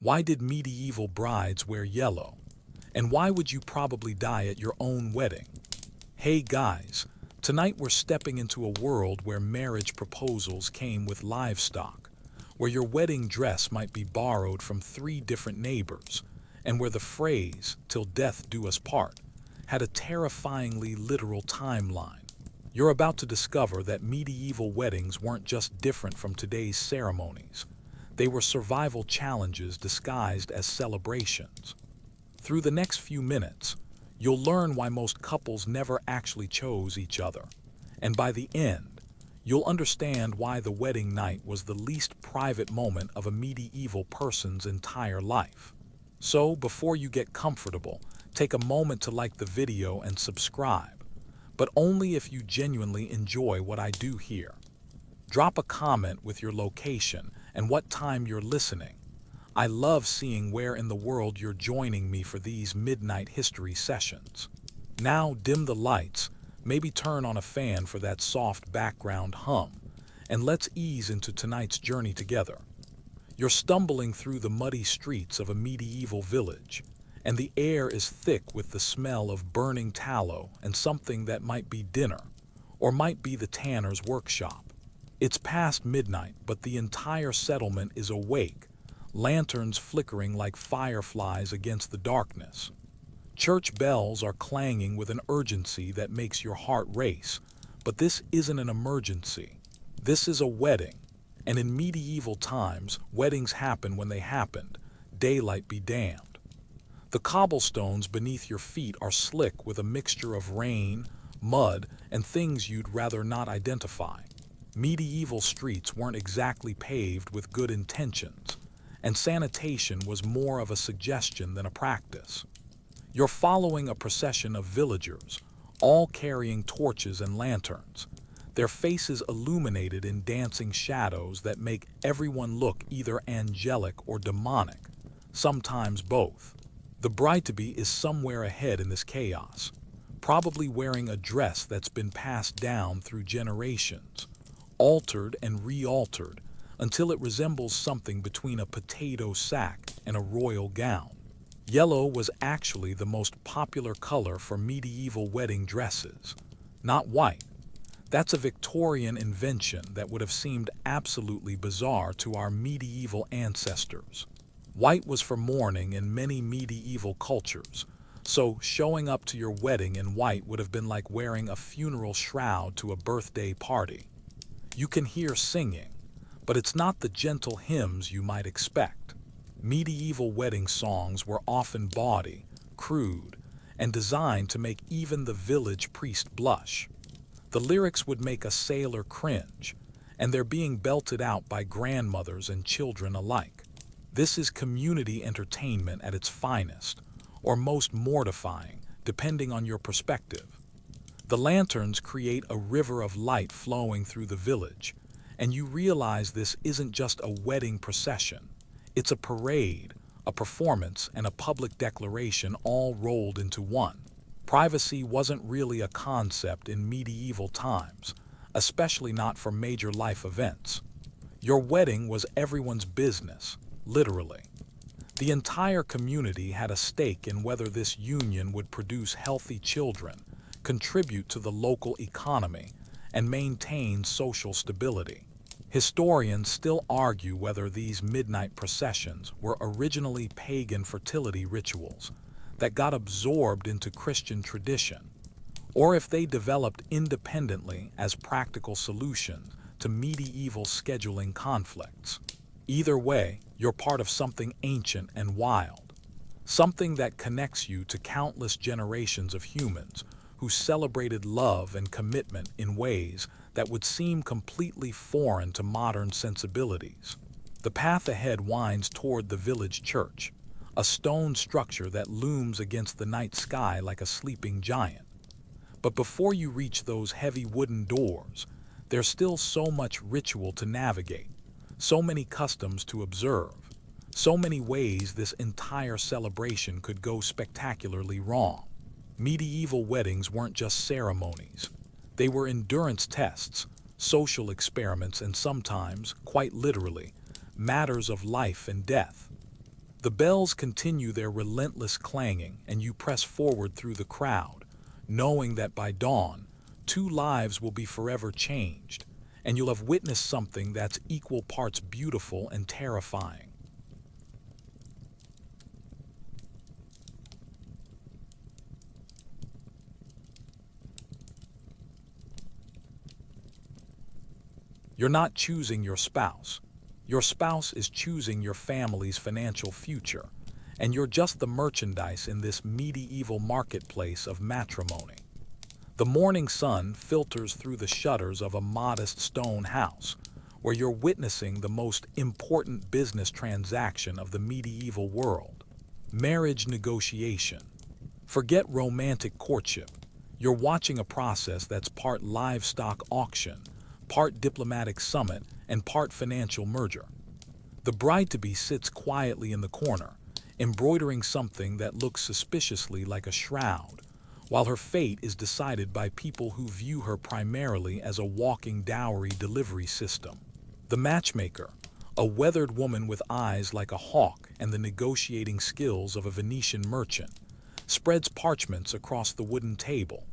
Why did medieval brides wear yellow? And why would you probably die at your own wedding? Hey guys, tonight we're stepping into a world where marriage proposals came with livestock, where your wedding dress might be borrowed from 3 different neighbors, and where the phrase, "till death do us part," had a terrifyingly literal timeline. You're about to discover that medieval weddings weren't just different from today's ceremonies. They were survival challenges disguised as celebrations. Through the next few minutes, you'll learn why most couples never actually chose each other. And by the end, you'll understand why the wedding night was the least private moment of a medieval person's entire life. So, before you get comfortable, take a moment to like the video and subscribe, but only if you genuinely enjoy what I do here. Drop a comment with your location and what time you're listening. I love seeing where in the world you're joining me for these midnight history sessions. Now dim the lights, maybe turn on a fan for that soft background hum, and let's ease into tonight's journey together. You're stumbling through the muddy streets of a medieval village, and the air is thick with the smell of burning tallow and something that might be dinner, or might be the tanner's workshop. It's past midnight, but the entire settlement is awake, lanterns flickering like fireflies against the darkness. Church bells are clanging with an urgency that makes your heart race, but this isn't an emergency. This is a wedding, and in medieval times, weddings happen when they happened, daylight be damned. The cobblestones beneath your feet are slick with a mixture of rain, mud, and things you'd rather not identify. Medieval streets weren't exactly paved with good intentions, and sanitation was more of a suggestion than a practice. You're following a procession of villagers, all carrying torches and lanterns, their faces illuminated in dancing shadows that make everyone look either angelic or demonic, sometimes both. The bride-to-be is somewhere ahead in this chaos, probably wearing a dress that's been passed down through generations, altered and re-altered, until it resembles something between a potato sack and a royal gown. Yellow was actually the most popular color for medieval wedding dresses, not white. That's a Victorian invention that would have seemed absolutely bizarre to our medieval ancestors. White was for mourning in many medieval cultures, so showing up to your wedding in white would have been like wearing a funeral shroud to a birthday party. You can hear singing, but it's not the gentle hymns you might expect. Medieval wedding songs were often bawdy, crude, and designed to make even the village priest blush. The lyrics would make a sailor cringe, and they're being belted out by grandmothers and children alike. This is community entertainment at its finest, or most mortifying, depending on your perspective. The lanterns create a river of light flowing through the village, and you realize this isn't just a wedding procession. It's a parade, a performance, and a public declaration all rolled into one. Privacy wasn't really a concept in medieval times, especially not for major life events. Your wedding was everyone's business, literally. The entire community had a stake in whether this union would produce healthy children, contribute to the local economy, and maintain social stability. Historians still argue whether these midnight processions were originally pagan fertility rituals that got absorbed into Christian tradition, or if they developed independently as practical solutions to medieval scheduling conflicts. Either way, you're part of something ancient and wild, something that connects you to countless generations of humans who celebrated love and commitment in ways that would seem completely foreign to modern sensibilities. The path ahead winds toward the village church, a stone structure that looms against the night sky like a sleeping giant. But before you reach those heavy wooden doors, there's still so much ritual to navigate, so many customs to observe, so many ways this entire celebration could go spectacularly wrong. Medieval weddings weren't just ceremonies. They were endurance tests, social experiments, and sometimes, quite literally, matters of life and death. The bells continue their relentless clanging, and you press forward through the crowd, knowing that by dawn, 2 lives will be forever changed, and you'll have witnessed something that's equal parts beautiful and terrifying. You're not choosing your spouse. Your spouse is choosing your family's financial future, and you're just the merchandise in this medieval marketplace of matrimony. The morning sun filters through the shutters of a modest stone house, where you're witnessing the most important business transaction of the medieval world: marriage negotiation. Forget romantic courtship. You're watching a process that's part livestock auction, part diplomatic summit, and part financial merger. The bride-to-be sits quietly in the corner, embroidering something that looks suspiciously like a shroud, while her fate is decided by people who view her primarily as a walking dowry delivery system. The matchmaker, a weathered woman with eyes like a hawk and the negotiating skills of a Venetian merchant, spreads parchments across the wooden table.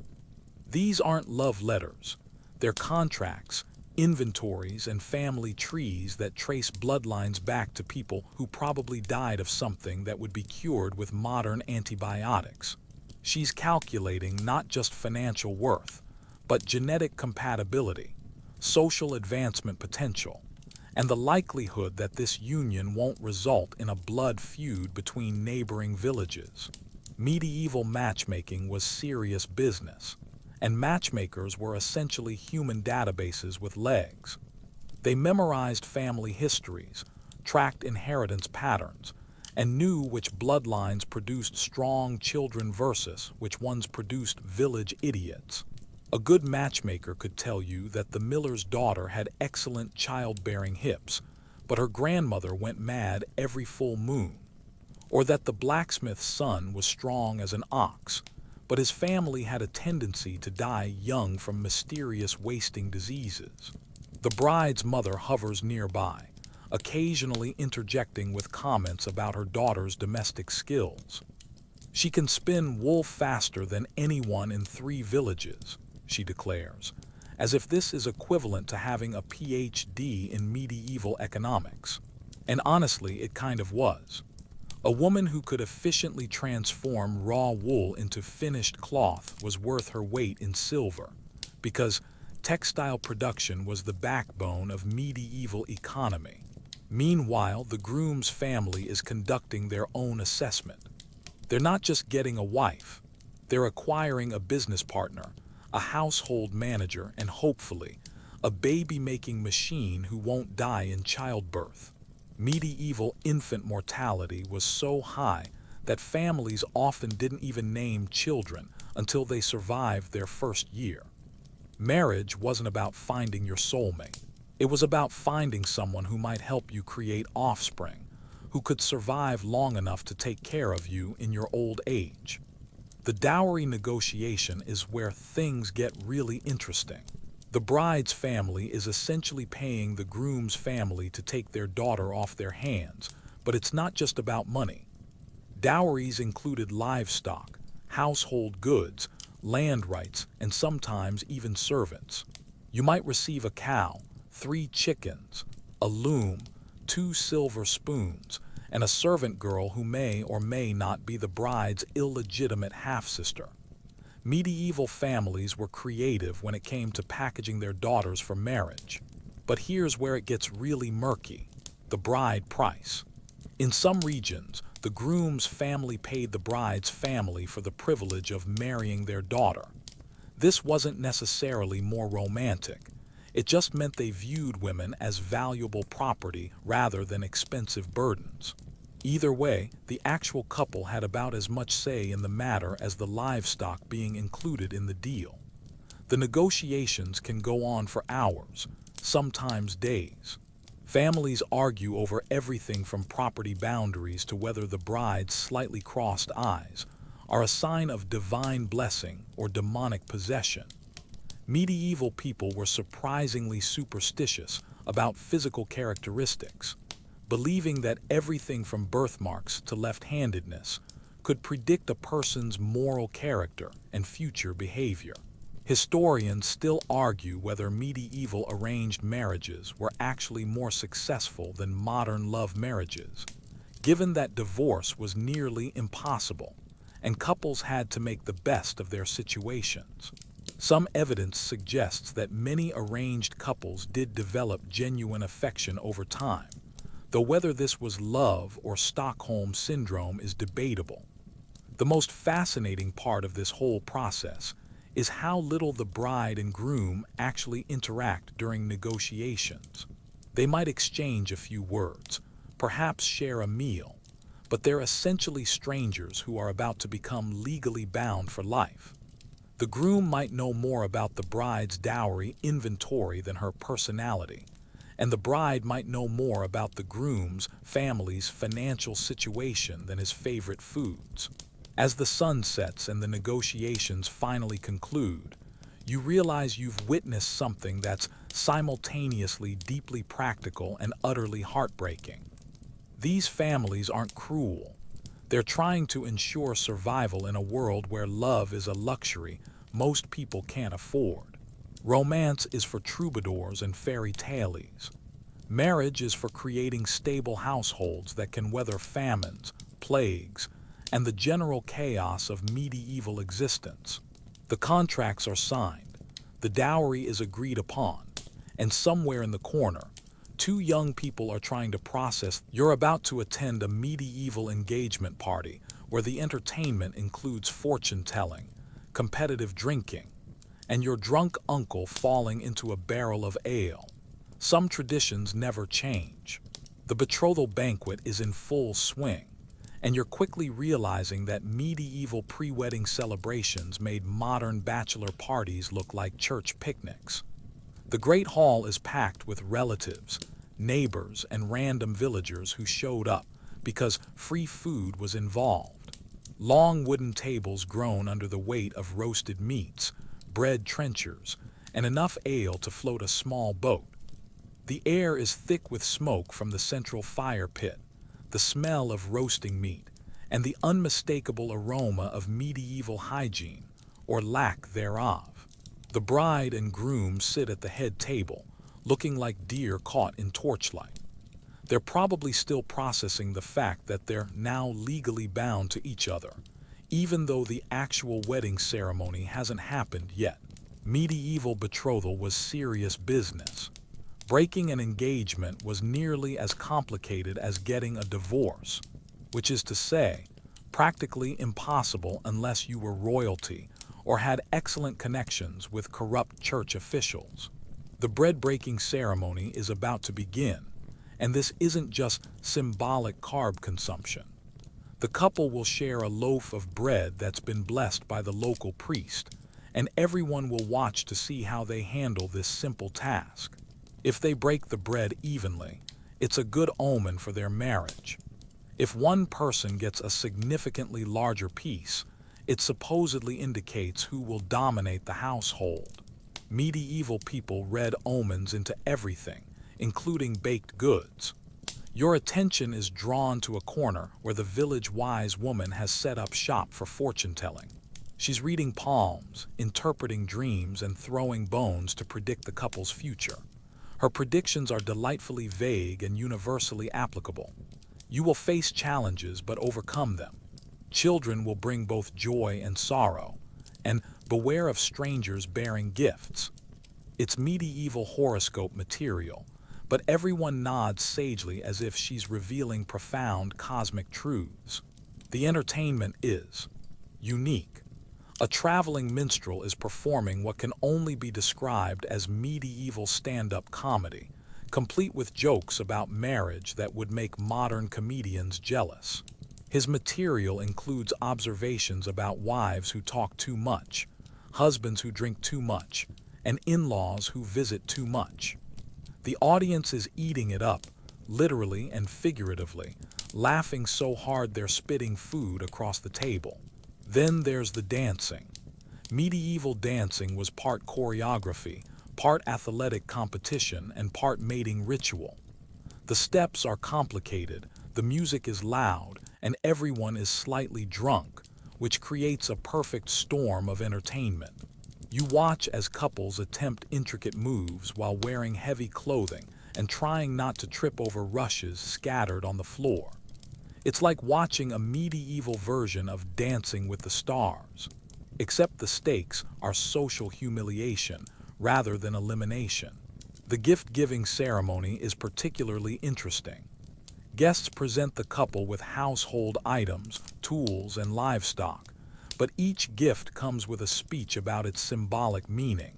These aren't love letters. They're contracts, inventories, and family trees that trace bloodlines back to people who probably died of something that would be cured with modern antibiotics. She's calculating not just financial worth, but genetic compatibility, social advancement potential, and the likelihood that this union won't result in a blood feud between neighboring villages. Medieval matchmaking was serious business, and matchmakers were essentially human databases with legs. They memorized family histories, tracked inheritance patterns, and knew which bloodlines produced strong children versus which ones produced village idiots. A good matchmaker could tell you that the miller's daughter had excellent childbearing hips, but her grandmother went mad every full moon, or that the blacksmith's son was strong as an ox, but his family had a tendency to die young from mysterious wasting diseases. The bride's mother hovers nearby, occasionally interjecting with comments about her daughter's domestic skills. "She can spin wool faster than anyone in 3 villages," she declares, as if this is equivalent to having a PhD in medieval economics. And honestly, it kind of was. A woman who could efficiently transform raw wool into finished cloth was worth her weight in silver, because textile production was the backbone of medieval economy. Meanwhile, the groom's family is conducting their own assessment. They're not just getting a wife, they're acquiring a business partner, a household manager, and hopefully, a baby-making machine who won't die in childbirth. Medieval infant mortality was so high that families often didn't even name children until they survived their first year. Marriage wasn't about finding your soulmate. It was about finding someone who might help you create offspring, who could survive long enough to take care of you in your old age. The dowry negotiation is where things get really interesting. The bride's family is essentially paying the groom's family to take their daughter off their hands, but it's not just about money. Dowries included livestock, household goods, land rights, and sometimes even servants. You might receive a cow, 3 chickens, a loom, 2 silver spoons, and a servant girl who may or may not be the bride's illegitimate half-sister. Medieval families were creative when it came to packaging their daughters for marriage. But here's where it gets really murky: the bride price. In some regions, the groom's family paid the bride's family for the privilege of marrying their daughter. This wasn't necessarily more romantic. It just meant they viewed women as valuable property rather than expensive burdens. Either way, the actual couple had about as much say in the matter as the livestock being included in the deal. The negotiations can go on for hours, sometimes days. Families argue over everything from property boundaries to whether the bride's slightly crossed eyes are a sign of divine blessing or demonic possession. Medieval people were surprisingly superstitious about physical characteristics. believing that everything from birthmarks to left-handedness could predict a person's moral character and future behavior. Historians still argue whether medieval arranged marriages were actually more successful than modern love marriages, given that divorce was nearly impossible and couples had to make the best of their situations. Some evidence suggests that many arranged couples did develop genuine affection over time, though whether this was love or Stockholm Syndrome is debatable. The most fascinating part of this whole process is how little the bride and groom actually interact during negotiations. They might exchange a few words, perhaps share a meal, but they're essentially strangers who are about to become legally bound for life. The groom might know more about the bride's dowry inventory than her personality, and the bride might know more about the groom's family's financial situation than his favorite foods. As the sun sets and the negotiations finally conclude, you realize you've witnessed something that's simultaneously deeply practical and utterly heartbreaking. These families aren't cruel. They're trying to ensure survival in a world where love is a luxury most people can't afford. Romance is for troubadours and fairy tales. Marriage is for creating stable households that can weather famines, plagues, and the general chaos of medieval existence. The contracts are signed, the dowry is agreed upon, and somewhere in the corner, two young people are trying to process. You're about to attend a medieval engagement party where the entertainment includes fortune-telling, competitive drinking, and your drunk uncle falling into a barrel of ale. Some traditions never change. The betrothal banquet is in full swing, and you're quickly realizing that medieval pre-wedding celebrations made modern bachelor parties look like church picnics. The Great Hall is packed with relatives, neighbors, and random villagers who showed up because free food was involved. Long wooden tables groan under the weight of roasted meats, bread trenchers, and enough ale to float a small boat. The air is thick with smoke from the central fire pit, the smell of roasting meat, and the unmistakable aroma of medieval hygiene, or lack thereof. The bride and groom sit at the head table, looking like deer caught in torchlight. They're probably still processing the fact that they're now legally bound to each other, even though the actual wedding ceremony hasn't happened yet. Medieval betrothal was serious business. Breaking an engagement was nearly as complicated as getting a divorce, which is to say, practically impossible unless you were royalty or had excellent connections with corrupt church officials. The bread-breaking ceremony is about to begin, and this isn't just symbolic carb consumption. The couple will share a loaf of bread that's been blessed by the local priest, and everyone will watch to see how they handle this simple task. If they break the bread evenly, it's a good omen for their marriage. If one person gets a significantly larger piece, it supposedly indicates who will dominate the household. Medieval people read omens into everything, including baked goods. Your attention is drawn to a corner where the village wise woman has set up shop for fortune-telling. She's reading palms, interpreting dreams, and throwing bones to predict the couple's future. Her predictions are delightfully vague and universally applicable. You will face challenges but overcome them. Children will bring both joy and sorrow, and beware of strangers bearing gifts. It's medieval horoscope material, but everyone nods sagely as if she's revealing profound cosmic truths. The entertainment is unique. A traveling minstrel is performing what can only be described as medieval stand-up comedy, complete with jokes about marriage that would make modern comedians jealous. His material includes observations about wives who talk too much, husbands who drink too much, and in-laws who visit too much. The audience is eating it up, literally and figuratively, laughing so hard they're spitting food across the table. Then there's the dancing. Medieval dancing was part choreography, part athletic competition, and part mating ritual. The steps are complicated, the music is loud, and everyone is slightly drunk, which creates a perfect storm of entertainment. You watch as couples attempt intricate moves while wearing heavy clothing and trying not to trip over rushes scattered on the floor. It's like watching a medieval version of Dancing with the Stars, except the stakes are social humiliation rather than elimination. The gift-giving ceremony is particularly interesting. Guests present the couple with household items, tools, and livestock, but each gift comes with a speech about its symbolic meaning.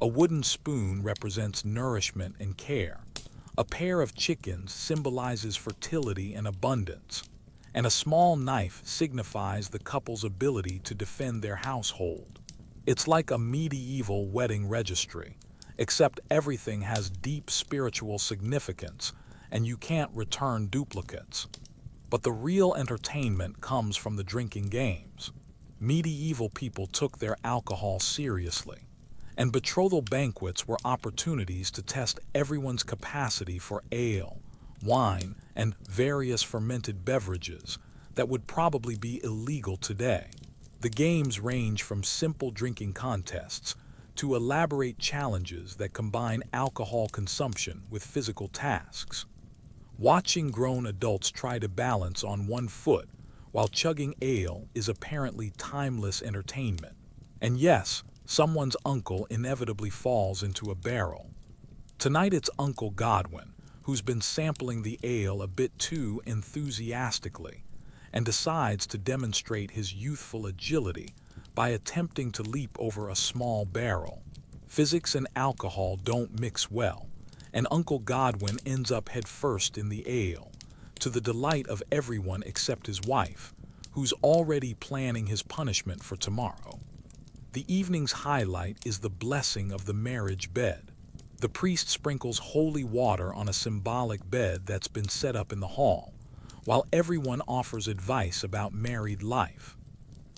A wooden spoon represents nourishment and care. A pair of chickens symbolizes fertility and abundance, and a small knife signifies the couple's ability to defend their household. It's like a medieval wedding registry, except everything has deep spiritual significance, and you can't return duplicates. But the real entertainment comes from the drinking games. Medieval people took their alcohol seriously, and betrothal banquets were opportunities to test everyone's capacity for ale, wine, and various fermented beverages that would probably be illegal today. The games range from simple drinking contests to elaborate challenges that combine alcohol consumption with physical tasks. Watching grown adults try to balance on one foot while chugging ale is apparently timeless entertainment. And yes, someone's uncle inevitably falls into a barrel. Tonight it's Uncle Godwin, who's been sampling the ale a bit too enthusiastically, and decides to demonstrate his youthful agility by attempting to leap over a small barrel. Physics and alcohol don't mix well, and Uncle Godwin ends up headfirst in the ale, to the delight of everyone except his wife, who's already planning his punishment for tomorrow. The evening's highlight is the blessing of the marriage bed. The priest sprinkles holy water on a symbolic bed that's been set up in the hall, while everyone offers advice about married life.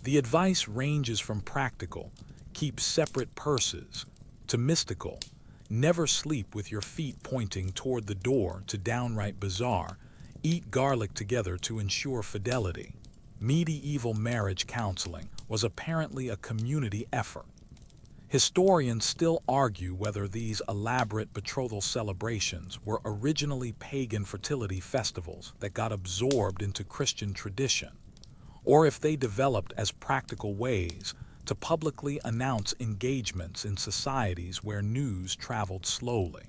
The advice ranges from practical, keep separate purses, to mystical, never sleep with your feet pointing toward the door, to downright bizarre, eat garlic together to ensure fidelity. Medieval marriage counseling was apparently a community effort. Historians still argue whether these elaborate betrothal celebrations were originally pagan fertility festivals that got absorbed into Christian tradition, or if they developed as practical ways to publicly announce engagements in societies where news traveled slowly.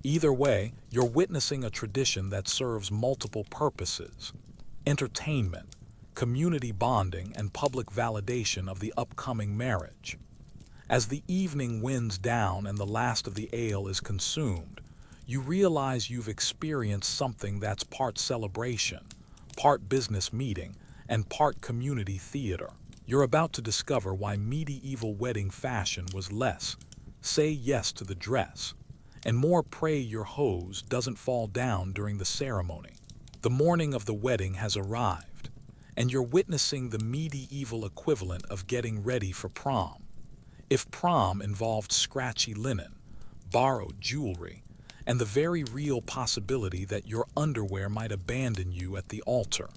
Either way, you're witnessing a tradition that serves multiple purposes: entertainment, community bonding, and public validation of the upcoming marriage. As the evening winds down and the last of the ale is consumed, you realize you've experienced something that's part celebration, part business meeting, and part community theater. You're about to discover why medieval wedding fashion was less "say yes to the dress" and more "pray your hose doesn't fall down during the ceremony." The morning of the wedding has arrived, and you're witnessing the medieval equivalent of getting ready for prom. If prom involved scratchy linen, borrowed jewelry, and the very real possibility that your underwear might abandon you at the altar,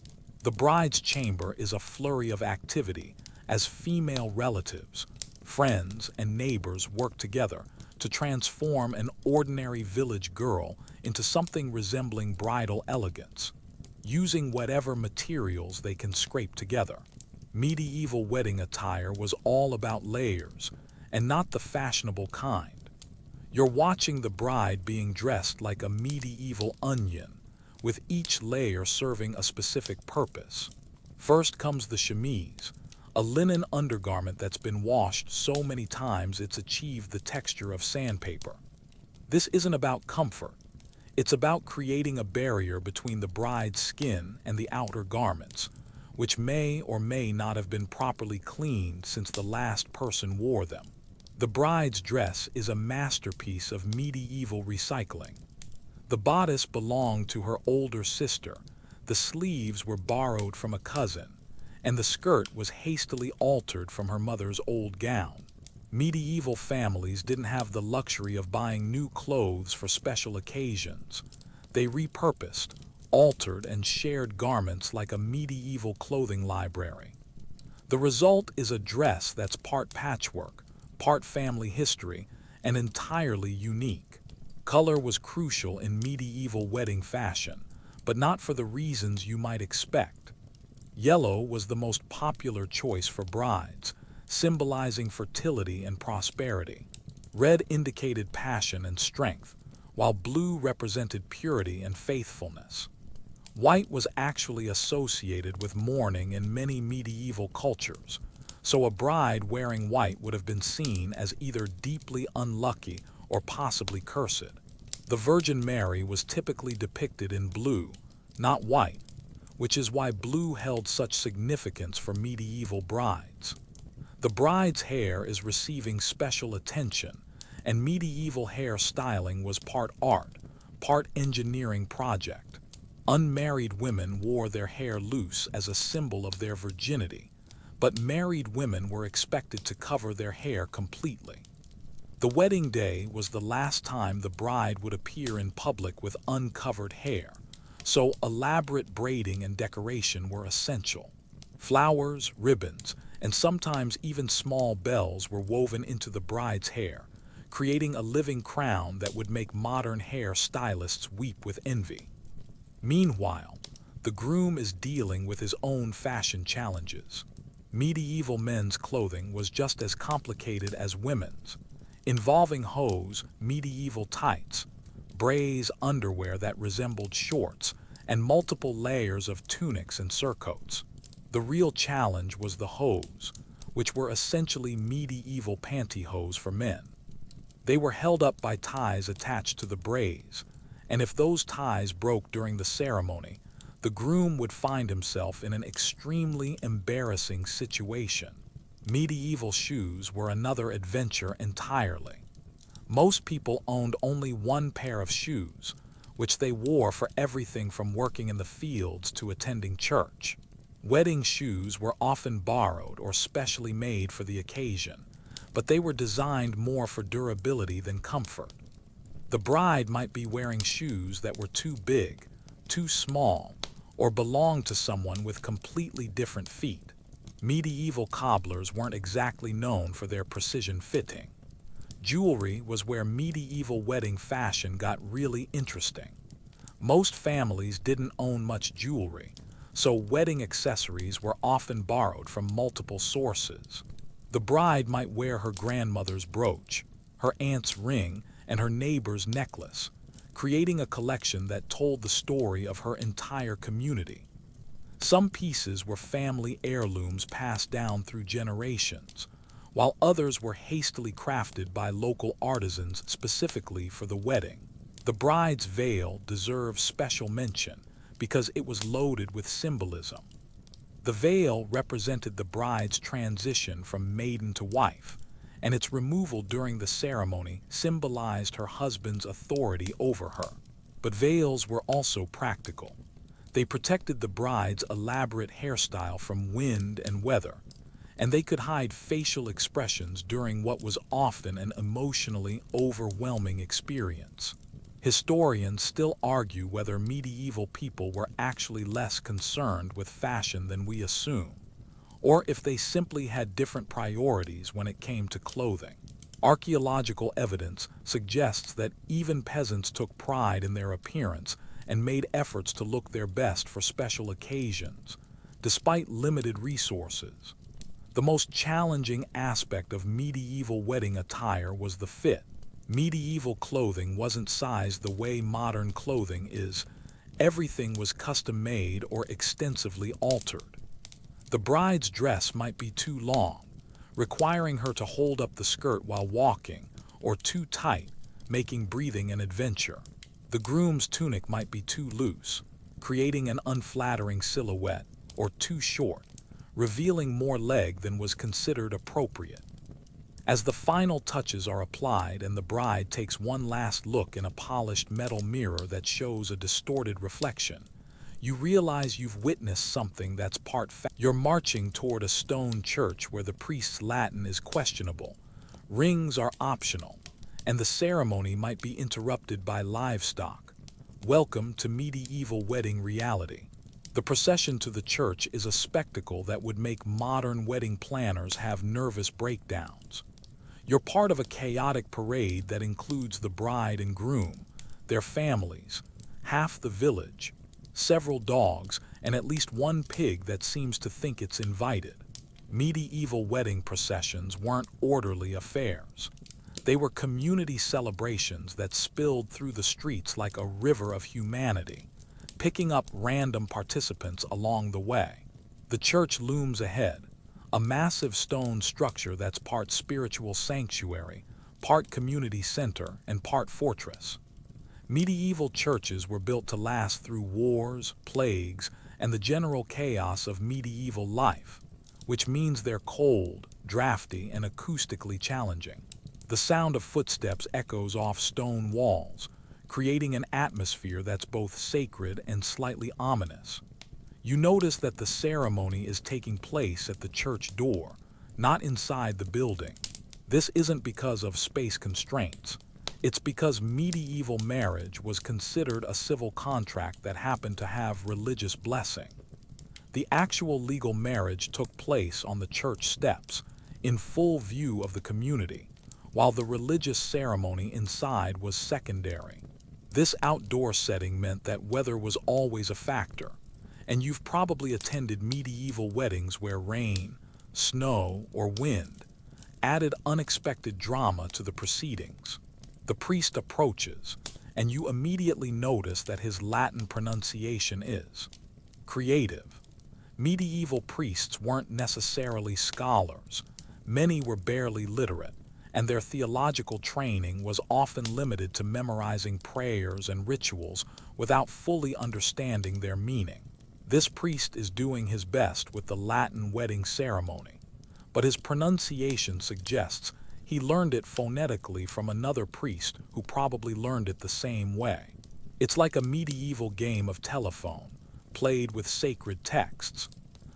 the bride's chamber is a flurry of activity as female relatives, friends, and neighbors work together to transform an ordinary village girl into something resembling bridal elegance, using whatever materials they can scrape together. Medieval wedding attire was all about layers, and not the fashionable kind. You're watching the bride being dressed like a medieval onion, with each layer serving a specific purpose. First comes the chemise, a linen undergarment that's been washed so many times it's achieved the texture of sandpaper. This isn't about comfort. It's about creating a barrier between the bride's skin and the outer garments, which may or may not have been properly cleaned since the last person wore them. The bride's dress is a masterpiece of medieval recycling. The bodice belonged to her older sister, the sleeves were borrowed from a cousin, and the skirt was hastily altered from her mother's old gown. Medieval families didn't have the luxury of buying new clothes for special occasions. They repurposed, altered, and shared garments like a medieval clothing library. The result is a dress that's part patchwork, part family history, and entirely unique. Color was crucial in medieval wedding fashion, but not for the reasons you might expect. Yellow was the most popular choice for brides, symbolizing fertility and prosperity. Red indicated passion and strength, while blue represented purity and faithfulness. White was actually associated with mourning in many medieval cultures, so a bride wearing white would have been seen as either deeply unlucky or possibly cursed. The Virgin Mary was typically depicted in blue, not white, which is why blue held such significance for medieval brides. The bride's hair is receiving special attention, and medieval hair styling was part art, part engineering project. Unmarried women wore their hair loose as a symbol of their virginity, but married women were expected to cover their hair completely. The wedding day was the last time the bride would appear in public with uncovered hair, so elaborate braiding and decoration were essential. Flowers, ribbons, and sometimes even small bells were woven into the bride's hair, creating a living crown that would make modern hair stylists weep with envy. Meanwhile, the groom is dealing with his own fashion challenges. Medieval men's clothing was just as complicated as women's, involving hose, medieval tights, braise underwear that resembled shorts, and multiple layers of tunics and surcoats. The real challenge was the hose, which were essentially medieval pantyhose for men. They were held up by ties attached to the braise, and if those ties broke during the ceremony, the groom would find himself in an extremely embarrassing situation. Medieval shoes were another adventure entirely. Most people owned only one pair of shoes, which they wore for everything from working in the fields to attending church. Wedding shoes were often borrowed or specially made for the occasion, but they were designed more for durability than comfort. The bride might be wearing shoes that were too big, too small, or belonged to someone with completely different feet. Medieval cobblers weren't exactly known for their precision fitting. Jewelry was where medieval wedding fashion got really interesting. Most families didn't own much jewelry, so wedding accessories were often borrowed from multiple sources. The bride might wear her grandmother's brooch, her aunt's ring, and her neighbor's necklace, creating a collection that told the story of her entire community. Some pieces were family heirlooms passed down through generations, while others were hastily crafted by local artisans specifically for the wedding. The bride's veil deserves special mention because it was loaded with symbolism. The veil represented the bride's transition from maiden to wife, and its removal during the ceremony symbolized her husband's authority over her. But veils were also practical. They protected the bride's elaborate hairstyle from wind and weather, and they could hide facial expressions during what was often an emotionally overwhelming experience. Historians still argue whether medieval people were actually less concerned with fashion than we assume, or if they simply had different priorities when it came to clothing. Archaeological evidence suggests that even peasants took pride in their appearance and made efforts to look their best for special occasions, despite limited resources. The most challenging aspect of medieval wedding attire was the fit. Medieval clothing wasn't sized the way modern clothing is. Everything was custom-made or extensively altered. The bride's dress might be too long, requiring her to hold up the skirt while walking, or too tight, making breathing an adventure. The groom's tunic might be too loose, creating an unflattering silhouette, or too short, revealing more leg than was considered appropriate. As the final touches are applied and the bride takes one last look in a polished metal mirror that shows a distorted reflection, you realize you've witnessed something that's part fact. You're marching toward a stone church where the priest's Latin is questionable, rings are optional, and the ceremony might be interrupted by livestock. Welcome to medieval wedding reality. The procession to the church is a spectacle that would make modern wedding planners have nervous breakdowns. You're part of a chaotic parade that includes the bride and groom, their families, half the village, several dogs, and at least one pig that seems to think it's invited. Medieval wedding processions weren't orderly affairs. They were community celebrations that spilled through the streets like a river of humanity, picking up random participants along the way. The church looms ahead, a massive stone structure that's part spiritual sanctuary, part community center, and part fortress. Medieval churches were built to last through wars, plagues, and the general chaos of medieval life, which means they're cold, drafty, and acoustically challenging. The sound of footsteps echoes off stone walls, creating an atmosphere that's both sacred and slightly ominous. You notice that the ceremony is taking place at the church door, not inside the building. This isn't because of space constraints. It's because medieval marriage was considered a civil contract that happened to have religious blessing. The actual legal marriage took place on the church steps, in full view of the community, while the religious ceremony inside was secondary. This outdoor setting meant that weather was always a factor, and you've probably attended medieval weddings where rain, snow, or wind added unexpected drama to the proceedings. The priest approaches, and you immediately notice that his Latin pronunciation is creative. Medieval priests weren't necessarily scholars. Many were barely literate, and their theological training was often limited to memorizing prayers and rituals without fully understanding their meaning. This priest is doing his best with the Latin wedding ceremony, but his pronunciation suggests he learned it phonetically from another priest who probably learned it the same way. It's like a medieval game of telephone, played with sacred texts.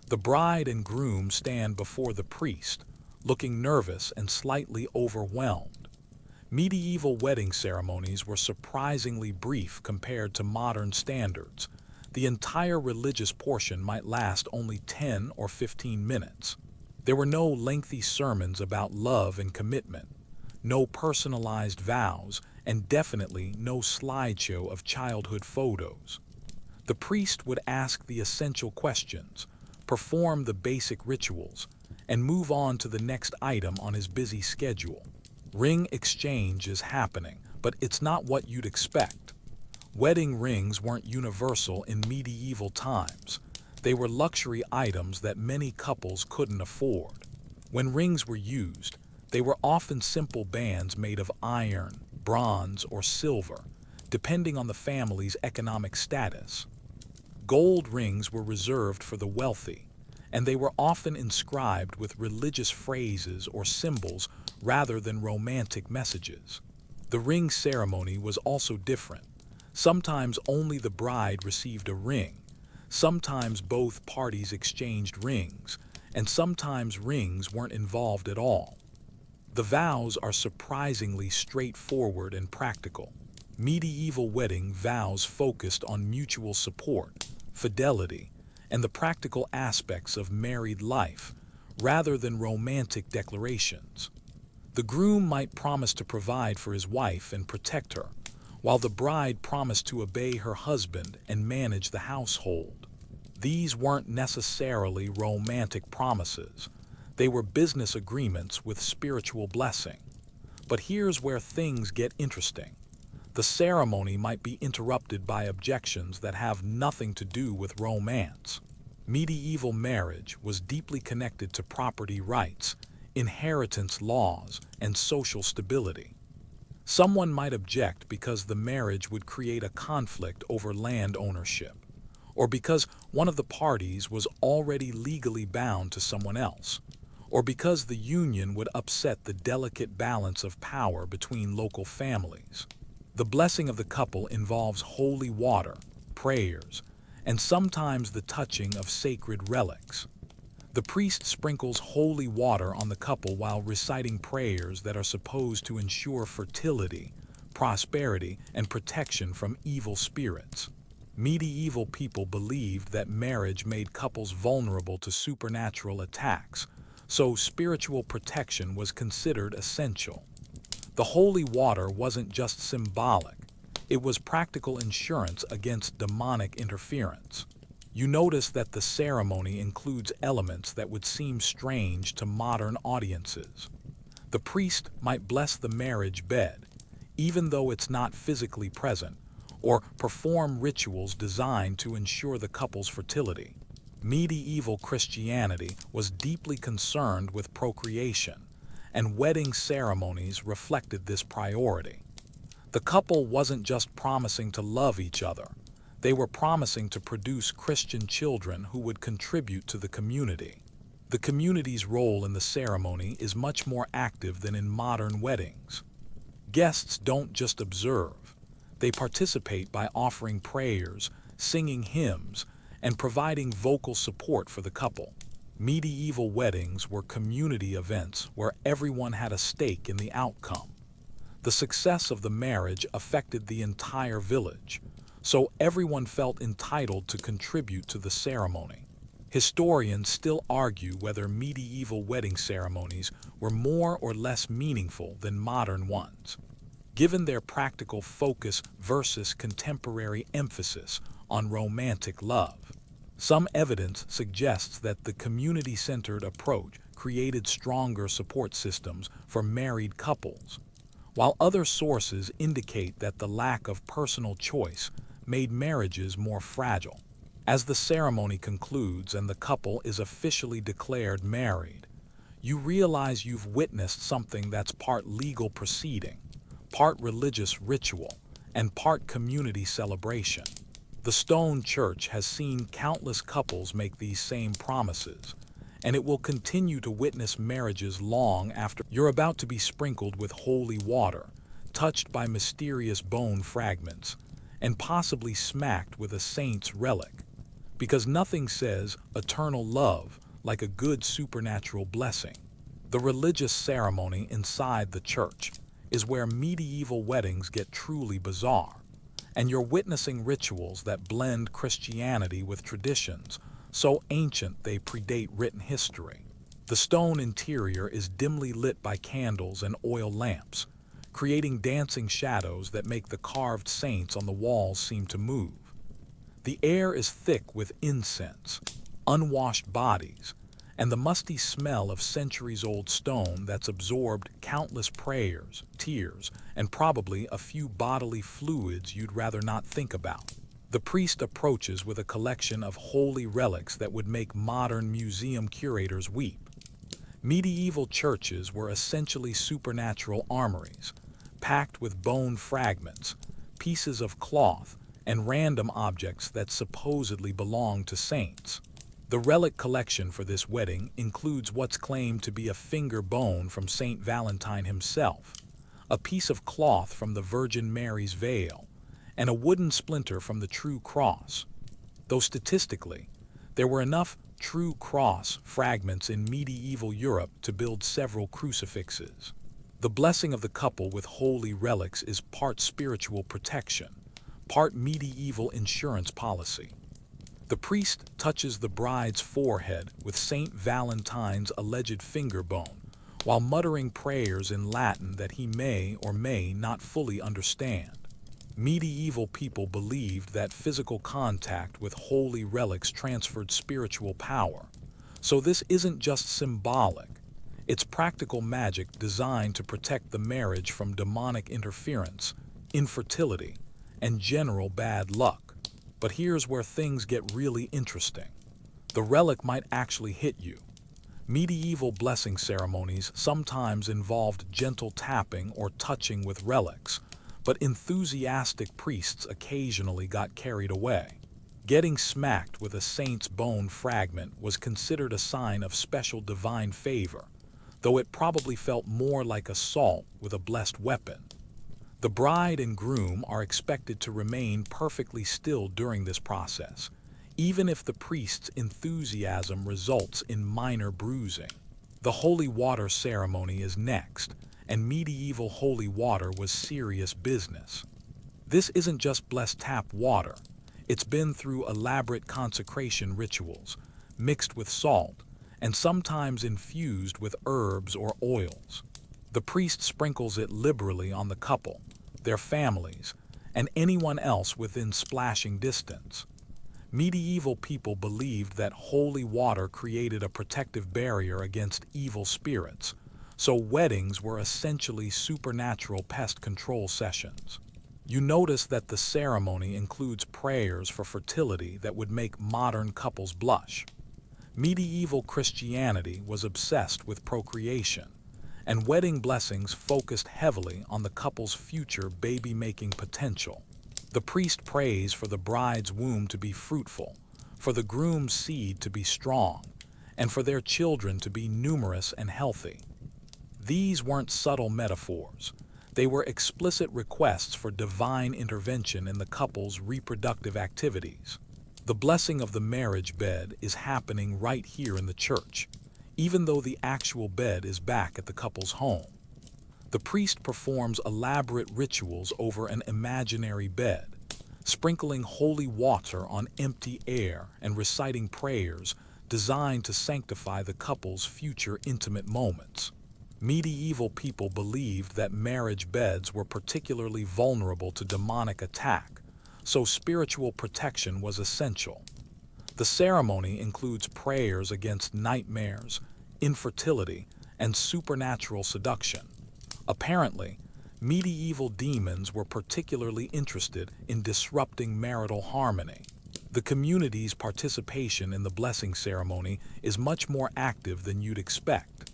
The bride and groom stand before the priest, looking nervous and slightly overwhelmed. Medieval wedding ceremonies were surprisingly brief compared to modern standards. The entire religious portion might last only 10 or 15 minutes. There were no lengthy sermons about love and commitment, no personalized vows, and definitely no slideshow of childhood photos. The priest would ask the essential questions, perform the basic rituals, and move on to the next item on his busy schedule. Ring exchange is happening, but it's not what you'd expect. Wedding rings weren't universal in medieval times. They were luxury items that many couples couldn't afford. When rings were used, they were often simple bands made of iron, bronze, or silver, depending on the family's economic status. Gold rings were reserved for the wealthy, and they were often inscribed with religious phrases or symbols rather than romantic messages. The ring ceremony was also different. Sometimes only the bride received a ring, sometimes both parties exchanged rings, and sometimes rings weren't involved at all. The vows are surprisingly straightforward and practical. Medieval wedding vows focused on mutual support, fidelity, and the practical aspects of married life, rather than romantic declarations. The groom might promise to provide for his wife and protect her, while the bride promised to obey her husband and manage the household. These weren't necessarily romantic promises. They were business agreements with spiritual blessing. But here's where things get interesting. The ceremony might be interrupted by objections that have nothing to do with romance. Medieval marriage was deeply connected to property rights, inheritance laws, and social stability. Someone might object because the marriage would create a conflict over land ownership, or because one of the parties was already legally bound to someone else, or because the union would upset the delicate balance of power between local families. The blessing of the couple involves holy water, prayers, and sometimes the touching of sacred relics. The priest sprinkles holy water on the couple while reciting prayers that are supposed to ensure fertility, prosperity, and protection from evil spirits. Medieval people believed that marriage made couples vulnerable to supernatural attacks, so spiritual protection was considered essential. The holy water wasn't just symbolic, it was practical insurance against demonic interference. You notice that the ceremony includes elements that would seem strange to modern audiences. The priest might bless the marriage bed, even though it's not physically present, or perform rituals designed to ensure the couple's fertility. Medieval Christianity was deeply concerned with procreation, and wedding ceremonies reflected this priority. The couple wasn't just promising to love each other, they were promising to produce Christian children who would contribute to the community. The community's role in the ceremony is much more active than in modern weddings. Guests don't just observe, they participate by offering prayers, singing hymns, and providing vocal support for the couple. Medieval weddings were community events where everyone had a stake in the outcome. The success of the marriage affected the entire village, so everyone felt entitled to contribute to the ceremony. Historians still argue whether medieval wedding ceremonies were more or less meaningful than modern ones, given their practical focus versus contemporary emphasis on romantic love. Some evidence suggests that the community-centered approach created stronger support systems for married couples, while other sources indicate that the lack of personal choice made marriages more fragile. As the ceremony concludes and the couple is officially declared married, you realize you've witnessed something that's part legal proceeding, part religious ritual, and part community celebration. The stone church has seen countless couples make these same promises, and it will continue to witness marriages long after you're about to be sprinkled with holy water, touched by mysterious bone fragments, and possibly smacked with a saint's relic, because nothing says eternal love like a good supernatural blessing. The religious ceremony inside the church is where medieval weddings get truly bizarre, and you're witnessing rituals that blend Christianity with traditions so ancient they predate written history. The stone interior is dimly lit by candles and oil lamps, creating dancing shadows that make the carved saints on the walls seem to move. The air is thick with incense, unwashed bodies, and the musty smell of centuries-old stone that's absorbed countless prayers, tears, and probably a few bodily fluids you'd rather not think about. The priest approaches with a collection of holy relics that would make modern museum curators weep. Medieval churches were essentially supernatural armories, packed with bone fragments, pieces of cloth, and random objects that supposedly belonged to saints. The relic collection for this wedding includes what's claimed to be a finger bone from Saint Valentine himself, a piece of cloth from the Virgin Mary's veil, and a wooden splinter from the true cross. Though statistically, there were enough true cross fragments in medieval Europe to build several crucifixes. The blessing of the couple with holy relics is part spiritual protection, part medieval insurance policy. The priest touches the bride's forehead with Saint Valentine's alleged finger bone, while muttering prayers in Latin that he may or may not fully understand. Medieval people believed that physical contact with holy relics transferred spiritual power, so this isn't just symbolic. It's practical magic designed to protect the marriage from demonic interference, infertility, and general bad luck. But here's where things get really interesting. The relic might actually hit you. Medieval blessing ceremonies sometimes involved gentle tapping or touching with relics, but enthusiastic priests occasionally got carried away. Getting smacked with a saint's bone fragment was considered a sign of special divine favor, though it probably felt more like assault with a blessed weapon. The bride and groom are expected to remain perfectly still during this process, even if the priest's enthusiasm results in minor bruising. The holy water ceremony is next, and medieval holy water was serious business. This isn't just blessed tap water. It's been through elaborate consecration rituals, mixed with salt, and sometimes infused with herbs or oils. The priest sprinkles it liberally on the couple, their families, and anyone else within splashing distance. Medieval people believed that holy water created a protective barrier against evil spirits, so weddings were essentially supernatural pest control sessions. You notice that the ceremony includes prayers for fertility that would make modern couples blush. Medieval Christianity was obsessed with procreation, and wedding blessings focused heavily on the couple's future baby-making potential. The priest prays for the bride's womb to be fruitful, for the groom's seed to be strong, and for their children to be numerous and healthy. These weren't subtle metaphors. They were explicit requests for divine intervention in the couple's reproductive activities. The blessing of the marriage bed is happening right here in the church, even though the actual bed is back at the couple's home. The priest performs elaborate rituals over an imaginary bed, sprinkling holy water on empty air and reciting prayers designed to sanctify the couple's future intimate moments. Medieval people believed that marriage beds were particularly vulnerable to demonic attack, so spiritual protection was essential. The ceremony includes prayers against nightmares, infertility, and supernatural seduction. Apparently, medieval demons were particularly interested in disrupting marital harmony. The community's participation in the blessing ceremony is much more active than you'd expect.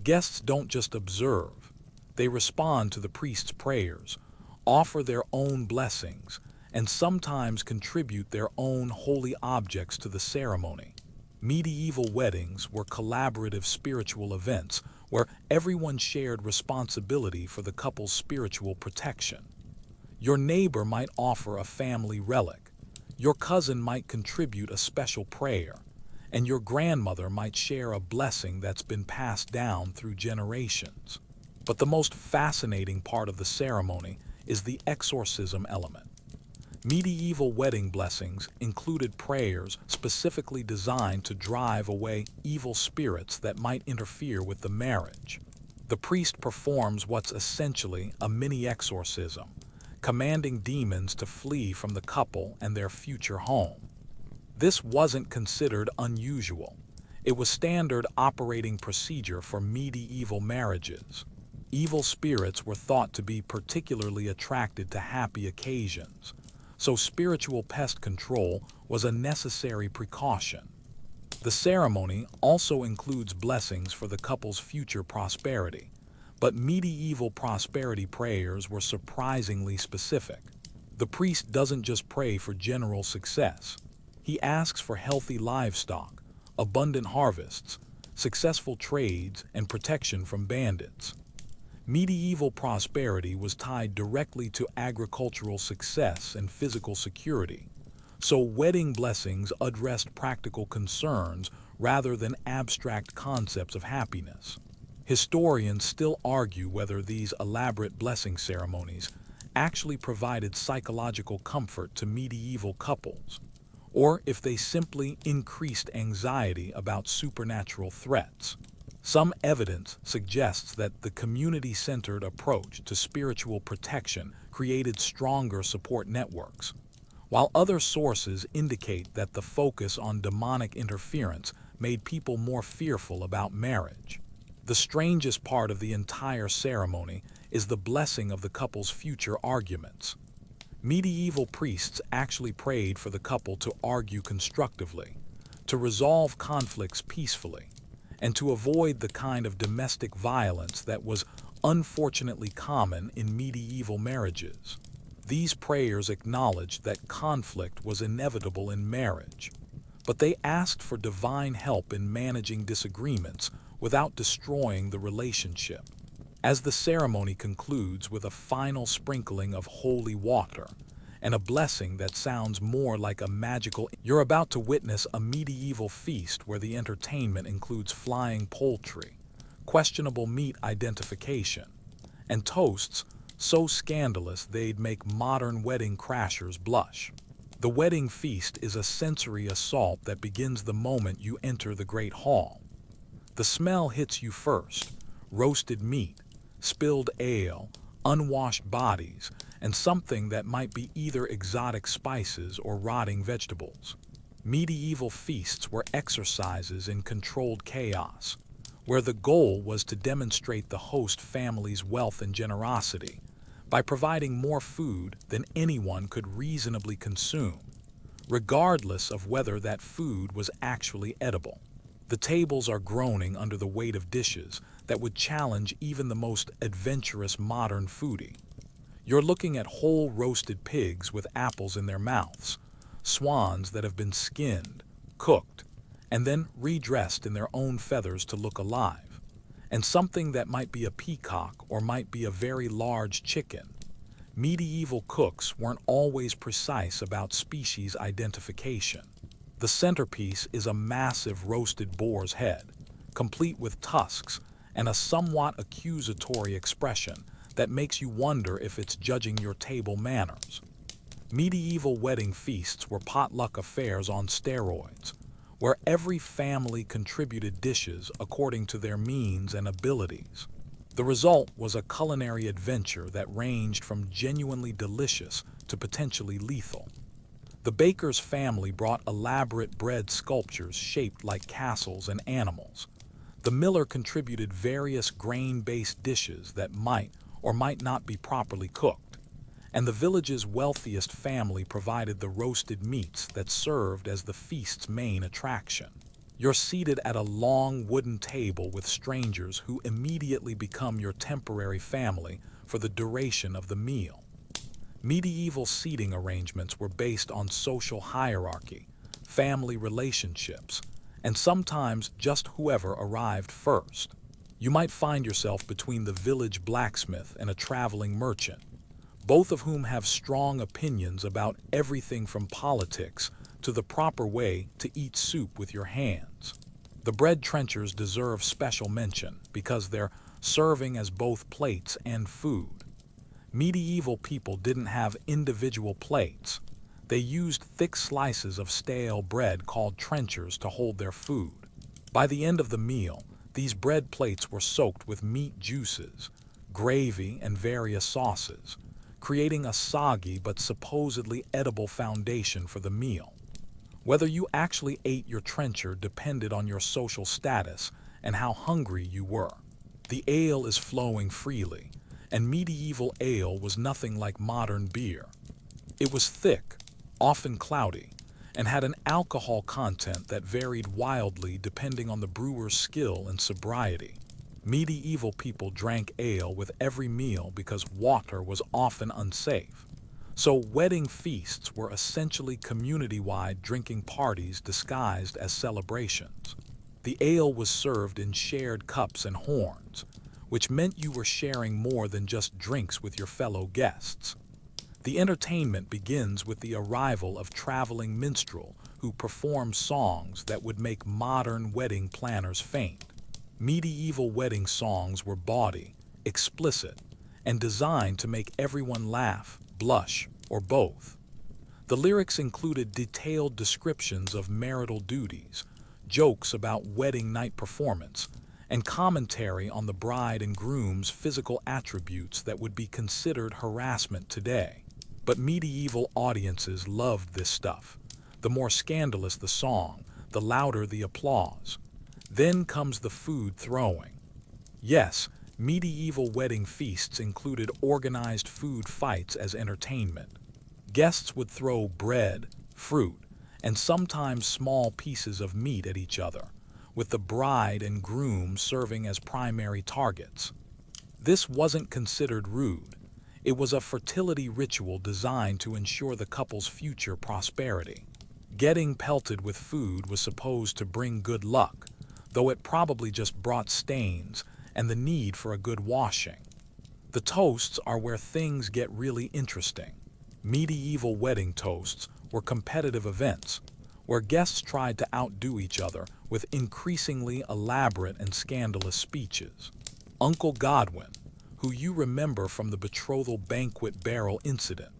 Guests don't just observe, they respond to the priest's prayers, offer their own blessings, and sometimes contribute their own holy objects to the ceremony. Medieval weddings were collaborative spiritual events where everyone shared responsibility for the couple's spiritual protection. Your neighbor might offer a family relic, your cousin might contribute a special prayer, and your grandmother might share a blessing that's been passed down through generations. But the most fascinating part of the ceremony is the exorcism element. Medieval wedding blessings included prayers specifically designed to drive away evil spirits that might interfere with the marriage. The priest performs what's essentially a mini exorcism, commanding demons to flee from the couple and their future home. This wasn't considered unusual. It was standard operating procedure for medieval marriages. Evil spirits were thought to be particularly attracted to happy occasions, so spiritual pest control was a necessary precaution. The ceremony also includes blessings for the couple's future prosperity, but medieval prosperity prayers were surprisingly specific. The priest doesn't just pray for general success. He asks for healthy livestock, abundant harvests, successful trades, and protection from bandits. Medieval prosperity was tied directly to agricultural success and physical security, so wedding blessings addressed practical concerns rather than abstract concepts of happiness. Historians still argue whether these elaborate blessing ceremonies actually provided psychological comfort to medieval couples, or if they simply increased anxiety about supernatural threats. Some evidence suggests that the community-centered approach to spiritual protection created stronger support networks, while other sources indicate that the focus on demonic interference made people more fearful about marriage. The strangest part of the entire ceremony is the blessing of the couple's future arguments. Medieval priests actually prayed for the couple to argue constructively, to resolve conflicts peacefully, and to avoid the kind of domestic violence that was unfortunately common in medieval marriages. These prayers acknowledged that conflict was inevitable in marriage, but they asked for divine help in managing disagreements without destroying the relationship. As the ceremony concludes with a final sprinkling of holy water and a blessing that sounds more like a magical, you're about to witness a medieval feast where the entertainment includes flying poultry, questionable meat identification, and toasts so scandalous they'd make modern wedding crashers blush. The wedding feast is a sensory assault that begins the moment you enter the great hall. The smell hits you first: roasted meat, spilled ale, unwashed bodies, and something that might be either exotic spices or rotting vegetables. Medieval feasts were exercises in controlled chaos, where the goal was to demonstrate the host family's wealth and generosity by providing more food than anyone could reasonably consume, regardless of whether that food was actually edible. The tables are groaning under the weight of dishes that would challenge even the most adventurous modern foodie. You're looking at whole roasted pigs with apples in their mouths, swans that have been skinned, cooked, and then redressed in their own feathers to look alive, and something that might be a peacock or might be a very large chicken. Medieval cooks weren't always precise about species identification. The centerpiece is a massive roasted boar's head, complete with tusks and a somewhat accusatory expression that makes you wonder if it's judging your table manners. Medieval wedding feasts were potluck affairs on steroids, where every family contributed dishes according to their means and abilities. The result was a culinary adventure that ranged from genuinely delicious to potentially lethal. The baker's family brought elaborate bread sculptures shaped like castles and animals. The miller contributed various grain-based dishes that might or might not be properly cooked, and the village's wealthiest family provided the roasted meats that served as the feast's main attraction. You're seated at a long wooden table with strangers who immediately become your temporary family for the duration of the meal. Medieval seating arrangements were based on social hierarchy, family relationships, and sometimes just whoever arrived first. You might find yourself between the village blacksmith and a traveling merchant, both of whom have strong opinions about everything from politics to the proper way to eat soup with your hands. The bread trenchers deserve special mention because they're serving as both plates and food. Medieval people didn't have individual plates. They used thick slices of stale bread called trenchers to hold their food. By the end of the meal, these bread plates were soaked with meat juices, gravy, and various sauces, creating a soggy but supposedly edible foundation for the meal. Whether you actually ate your trencher depended on your social status and how hungry you were. The ale is flowing freely, and medieval ale was nothing like modern beer. It was thick, often cloudy, and had an alcohol content that varied wildly depending on the brewer's skill and sobriety. Medieval people drank ale with every meal because water was often unsafe. So wedding feasts were essentially community-wide drinking parties disguised as celebrations. The ale was served in shared cups and horns, which meant you were sharing more than just drinks with your fellow guests. The entertainment begins with the arrival of traveling minstrel who performed songs that would make modern wedding planners faint. Medieval wedding songs were bawdy, explicit, and designed to make everyone laugh, blush, or both. The lyrics included detailed descriptions of marital duties, jokes about wedding night performance, and commentary on the bride and groom's physical attributes that would be considered harassment today. But medieval audiences loved this stuff. The more scandalous the song, the louder the applause. Then comes the food throwing. Yes, medieval wedding feasts included organized food fights as entertainment. Guests would throw bread, fruit, and sometimes small pieces of meat at each other, with the bride and groom serving as primary targets. This wasn't considered rude. It was a fertility ritual designed to ensure the couple's future prosperity. Getting pelted with food was supposed to bring good luck, though it probably just brought stains and the need for a good washing. The toasts are where things get really interesting. Medieval wedding toasts were competitive events, where guests tried to outdo each other with increasingly elaborate and scandalous speeches. Uncle Godwin, who you remember from the betrothal banquet barrel incident,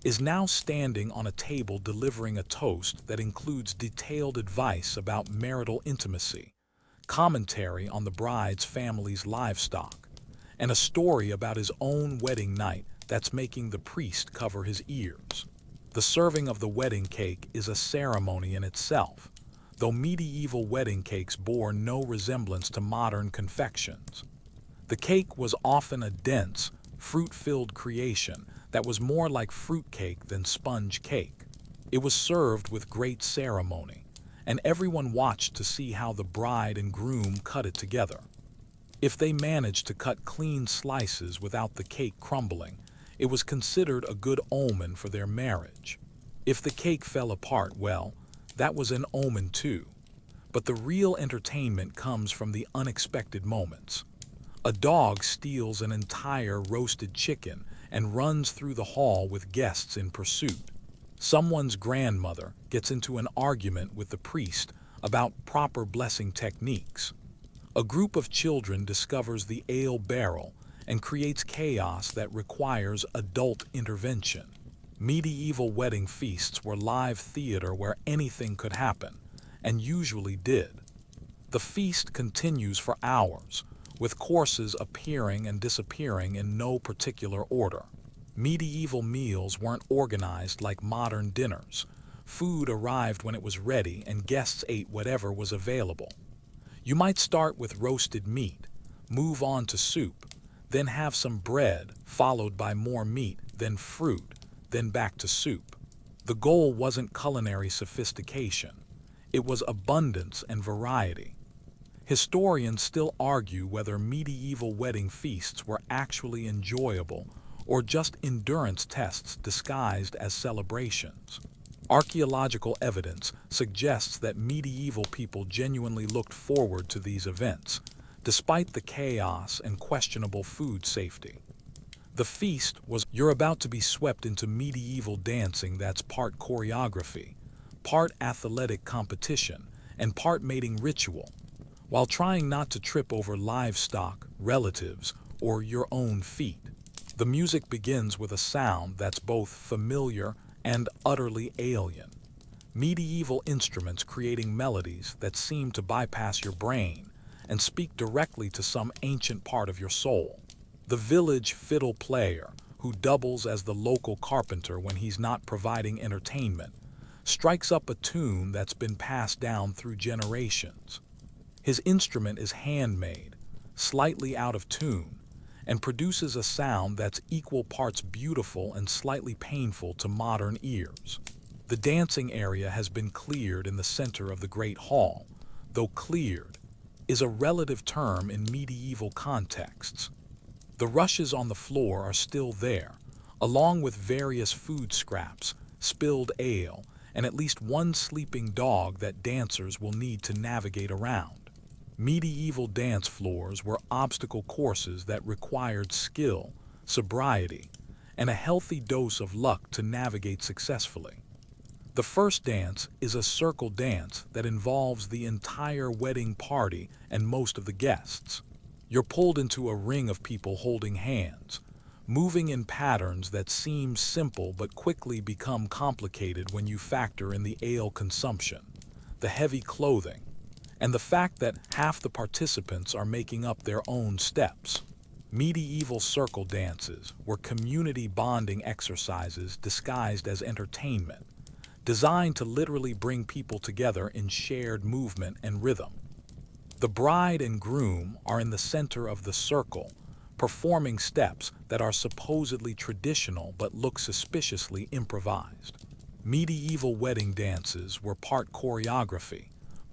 is now standing on a table delivering a toast that includes detailed advice about marital intimacy, commentary on the bride's family's livestock, and a story about his own wedding night that's making the priest cover his ears. The serving of the wedding cake is a ceremony in itself, though medieval wedding cakes bore no resemblance to modern confections. The cake was often a dense, fruit-filled creation that was more like fruit cake than sponge cake. It was served with great ceremony, and everyone watched to see how the bride and groom cut it together. If they managed to cut clean slices without the cake crumbling, it was considered a good omen for their marriage. If the cake fell apart, well, that was an omen too. But the real entertainment comes from the unexpected moments. A dog steals an entire roasted chicken and runs through the hall with guests in pursuit. Someone's grandmother gets into an argument with the priest about proper blessing techniques. A group of children discovers the ale barrel and creates chaos that requires adult intervention. Medieval wedding feasts were live theater where anything could happen, and usually did. The feast continues for hours, with courses appearing and disappearing in no particular order. Medieval meals weren't organized like modern dinners. Food arrived when it was ready and guests ate whatever was available. You might start with roasted meat, move on to soup, then have some bread, followed by more meat, then fruit, then back to soup. The goal wasn't culinary sophistication. It was abundance and variety. Historians still argue whether medieval wedding feasts were actually enjoyable or just endurance tests disguised as celebrations. Archaeological evidence suggests that medieval people genuinely looked forward to these events, despite the chaos and questionable food safety. The feast was you're about to be swept into medieval dancing that's part choreography, part athletic competition, and part mating ritual, while trying not to trip over livestock, relatives, or your own feet. The music begins with a sound that's both familiar and utterly alien. Medieval instruments creating melodies that seem to bypass your brain and speak directly to some ancient part of your soul. The village fiddle player, who doubles as the local carpenter when he's not providing entertainment, strikes up a tune that's been passed down through generations. His instrument is handmade, slightly out of tune, and produces a sound that's equal parts beautiful and slightly painful to modern ears. The dancing area has been cleared in the center of the Great Hall, though cleared is a relative term in medieval contexts. The rushes on the floor are still there, along with various food scraps, spilled ale, and at least one sleeping dog that dancers will need to navigate around. Medieval dance floors were obstacle courses that required skill, sobriety, and a healthy dose of luck to navigate successfully. The first dance is a circle dance that involves the entire wedding party and most of the guests. You're pulled into a ring of people holding hands, moving in patterns that seem simple but quickly become complicated when you factor in the ale consumption, the heavy clothing, and the fact that half the participants are making up their own steps. Medieval circle dances were community bonding exercises disguised as entertainment, designed to literally bring people together in shared movement and rhythm. The bride and groom are in the center of the circle, performing steps that are supposedly traditional but look suspiciously improvised. Medieval wedding dances were part choreography,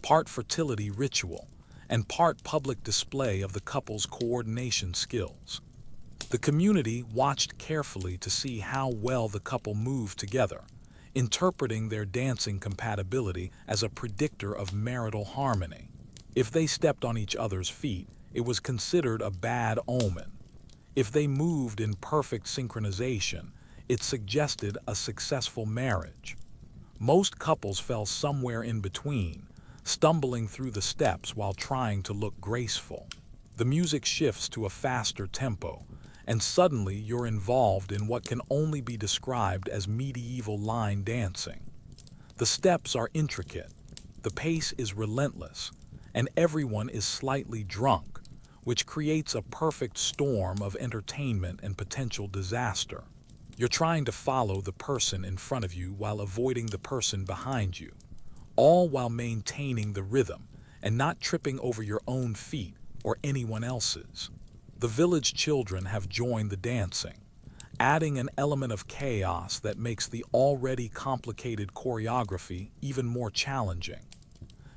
part fertility ritual, and part public display of the couple's coordination skills. The community watched carefully to see how well the couple moved together, interpreting their dancing compatibility as a predictor of marital harmony. If they stepped on each other's feet, it was considered a bad omen. If they moved in perfect synchronization, it suggested a successful marriage. Most couples fell somewhere in between, stumbling through the steps while trying to look graceful. The music shifts to a faster tempo, and suddenly you're involved in what can only be described as medieval line dancing. The steps are intricate, the pace is relentless, and everyone is slightly drunk, which creates a perfect storm of entertainment and potential disaster. You're trying to follow the person in front of you while avoiding the person behind you, all while maintaining the rhythm and not tripping over your own feet or anyone else's. The village children have joined the dancing, adding an element of chaos that makes the already complicated choreography even more challenging.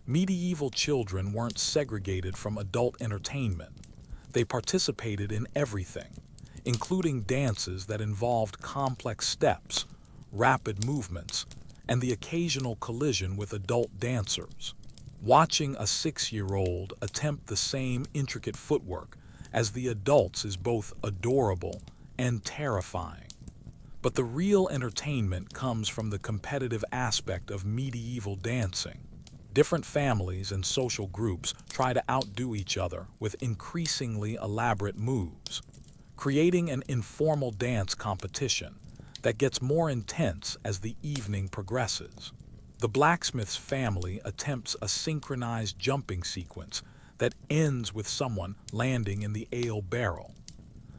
Medieval children weren't segregated from adult entertainment. They participated in everything, including dances that involved complex steps, rapid movements, and the occasional collision with adult dancers. Watching a 6-year-old attempt the same intricate footwork as the adults is both adorable and terrifying. But the real entertainment comes from the competitive aspect of medieval dancing. Different families and social groups try to outdo each other with increasingly elaborate moves, creating an informal dance competition that gets more intense as the evening progresses. The blacksmith's family attempts a synchronized jumping sequence that ends with someone landing in the ale barrel.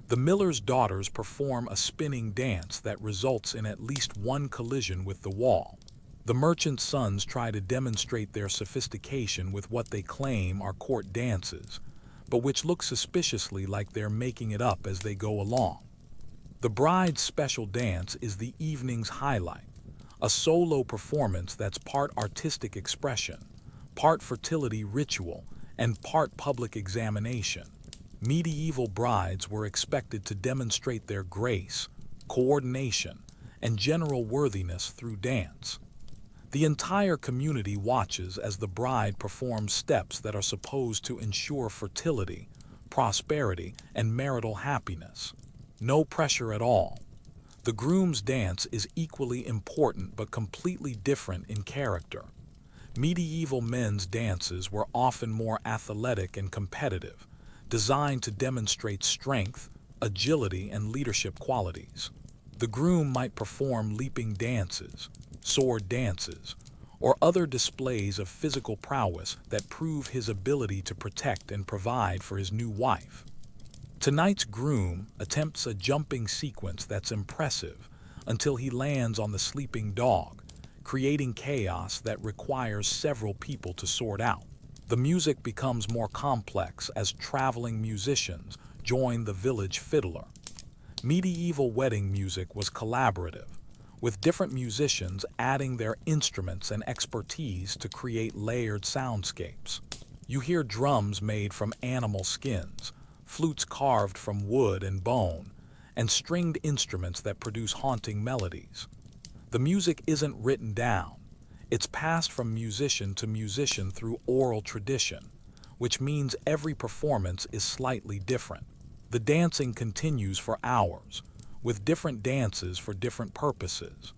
The miller's daughters perform a spinning dance that results in at least one collision with the wall. The merchant's sons try to demonstrate their sophistication with what they claim are court dances, but which look suspiciously like they're making it up as they go along. The bride's special dance is the evening's highlight, a solo performance that's part artistic expression, part fertility ritual, and part public examination. Medieval brides were expected to demonstrate their grace, coordination, and general worthiness through dance. The entire community watches as the bride performs steps that are supposed to ensure fertility, prosperity, and marital happiness. No pressure at all. The groom's dance is equally important but completely different in character. Medieval men's dances were often more athletic and competitive, designed to demonstrate strength, agility, and leadership qualities. The groom might perform leaping dances, sword dances, or other displays of physical prowess that prove his ability to protect and provide for his new wife. Tonight's groom attempts a jumping sequence that's impressive until he lands on the sleeping dog, creating chaos that requires several people to sort out. The music becomes more complex as traveling musicians join the village fiddler. Medieval wedding music was collaborative, with different musicians adding their instruments and expertise to create layered soundscapes. You hear drums made from animal skins, flutes carved from wood and bone, and stringed instruments that produce haunting melodies. The music isn't written down. It's passed from musician to musician through oral tradition, which means every performance is slightly different. The dancing continues for hours, with different dances for different purposes.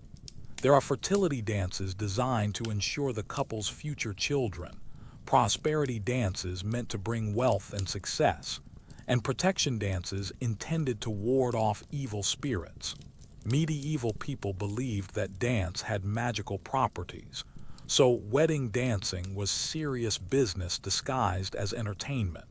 There are fertility dances designed to ensure the couple's future children, prosperity dances meant to bring wealth and success, and protection dances intended to ward off evil spirits. Medieval people believed that dance had magical properties, so wedding dancing was serious business disguised as entertainment.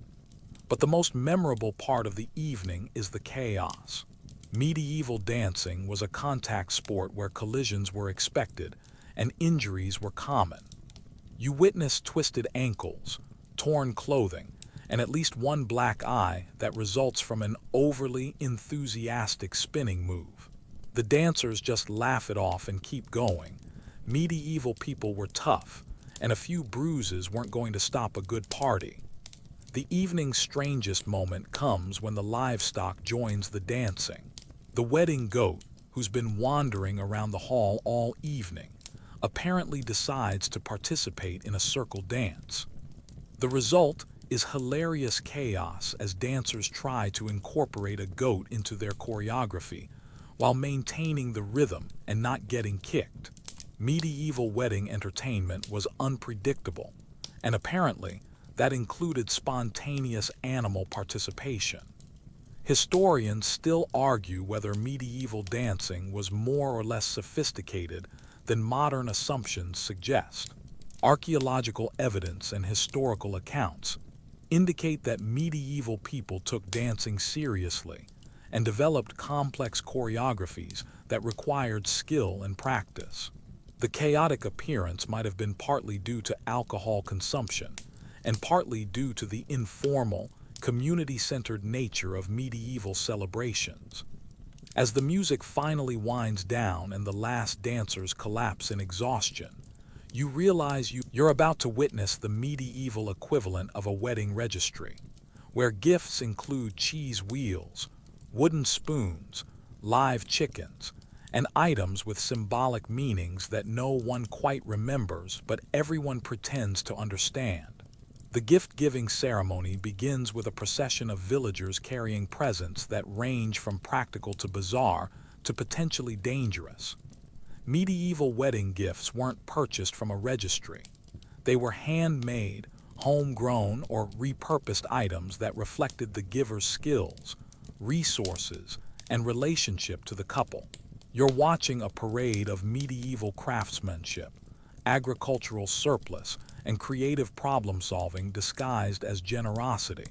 But the most memorable part of the evening is the chaos. Medieval dancing was a contact sport where collisions were expected and injuries were common. You witnessed twisted ankles, torn clothing, and at least one black eye that results from an overly enthusiastic spinning move. The dancers just laugh it off and keep going. Medieval people were tough, and a few bruises weren't going to stop a good party. The evening's strangest moment comes when the livestock joins the dancing. The wedding goat, who's been wandering around the hall all evening, apparently decides to participate in a circle dance. The result is hilarious chaos as dancers try to incorporate a goat into their choreography while maintaining the rhythm and not getting kicked. Medieval wedding entertainment was unpredictable, and apparently that included spontaneous animal participation. Historians still argue whether medieval dancing was more or less sophisticated than modern assumptions suggest. Archaeological evidence and historical accounts indicate that medieval people took dancing seriously and developed complex choreographies that required skill and practice. The chaotic appearance might have been partly due to alcohol consumption and partly due to the informal, community-centered nature of medieval celebrations. As the music finally winds down and the last dancers collapse in exhaustion, you realize you're about to witness the medieval equivalent of a wedding registry, where gifts include cheese wheels, wooden spoons, live chickens, and items with symbolic meanings that no one quite remembers but everyone pretends to understand. The gift-giving ceremony begins with a procession of villagers carrying presents that range from practical to bizarre to potentially dangerous. Medieval wedding gifts weren't purchased from a registry. They were handmade, homegrown, or repurposed items that reflected the giver's skills, resources, and relationship to the couple. You're watching a parade of medieval craftsmanship, agricultural surplus, and creative problem-solving disguised as generosity.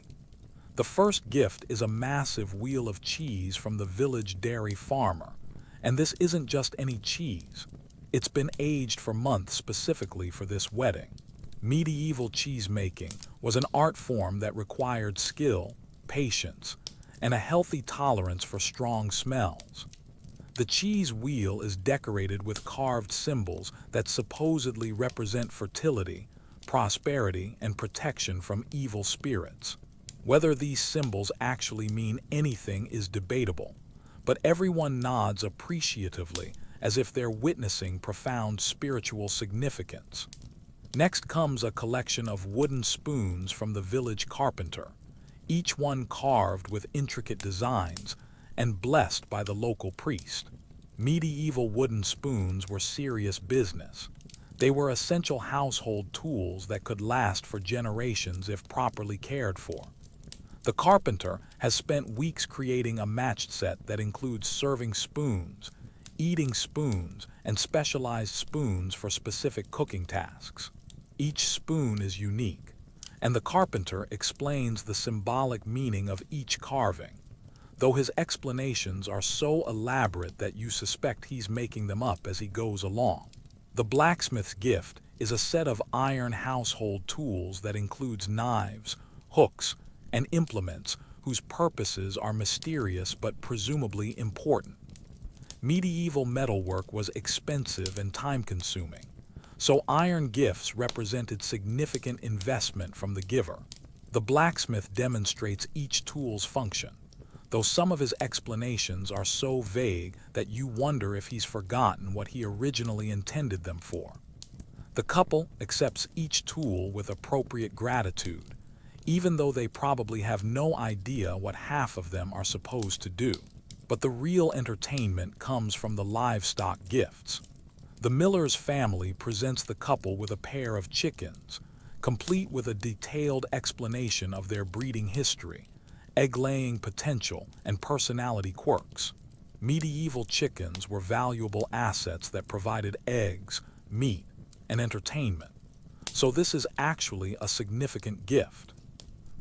The first gift is a massive wheel of cheese from the village dairy farmer. And this isn't just any cheese. It's been aged for months specifically for this wedding. Medieval cheesemaking was an art form that required skill, patience, and a healthy tolerance for strong smells. The cheese wheel is decorated with carved symbols that supposedly represent fertility, prosperity, and protection from evil spirits. Whether these symbols actually mean anything is debatable, but everyone nods appreciatively as if they're witnessing profound spiritual significance. Next comes a collection of wooden spoons from the village carpenter, each one carved with intricate designs and blessed by the local priest. Medieval wooden spoons were serious business. They were essential household tools that could last for generations if properly cared for. The carpenter has spent weeks creating a matched set that includes serving spoons, eating spoons, and specialized spoons for specific cooking tasks. Each spoon is unique, and the carpenter explains the symbolic meaning of each carving, though his explanations are so elaborate that you suspect he's making them up as he goes along. The blacksmith's gift is a set of iron household tools that includes knives, hooks, and implements whose purposes are mysterious but presumably important. Medieval metalwork was expensive and time-consuming, so iron gifts represented significant investment from the giver. The blacksmith demonstrates each tool's function, though some of his explanations are so vague that you wonder if he's forgotten what he originally intended them for. The couple accepts each tool with appropriate gratitude, even though they probably have no idea what half of them are supposed to do. But the real entertainment comes from the livestock gifts. The miller's family presents the couple with a pair of chickens, complete with a detailed explanation of their breeding history, egg-laying potential, and personality quirks. Medieval chickens were valuable assets that provided eggs, meat, and entertainment. So this is actually a significant gift.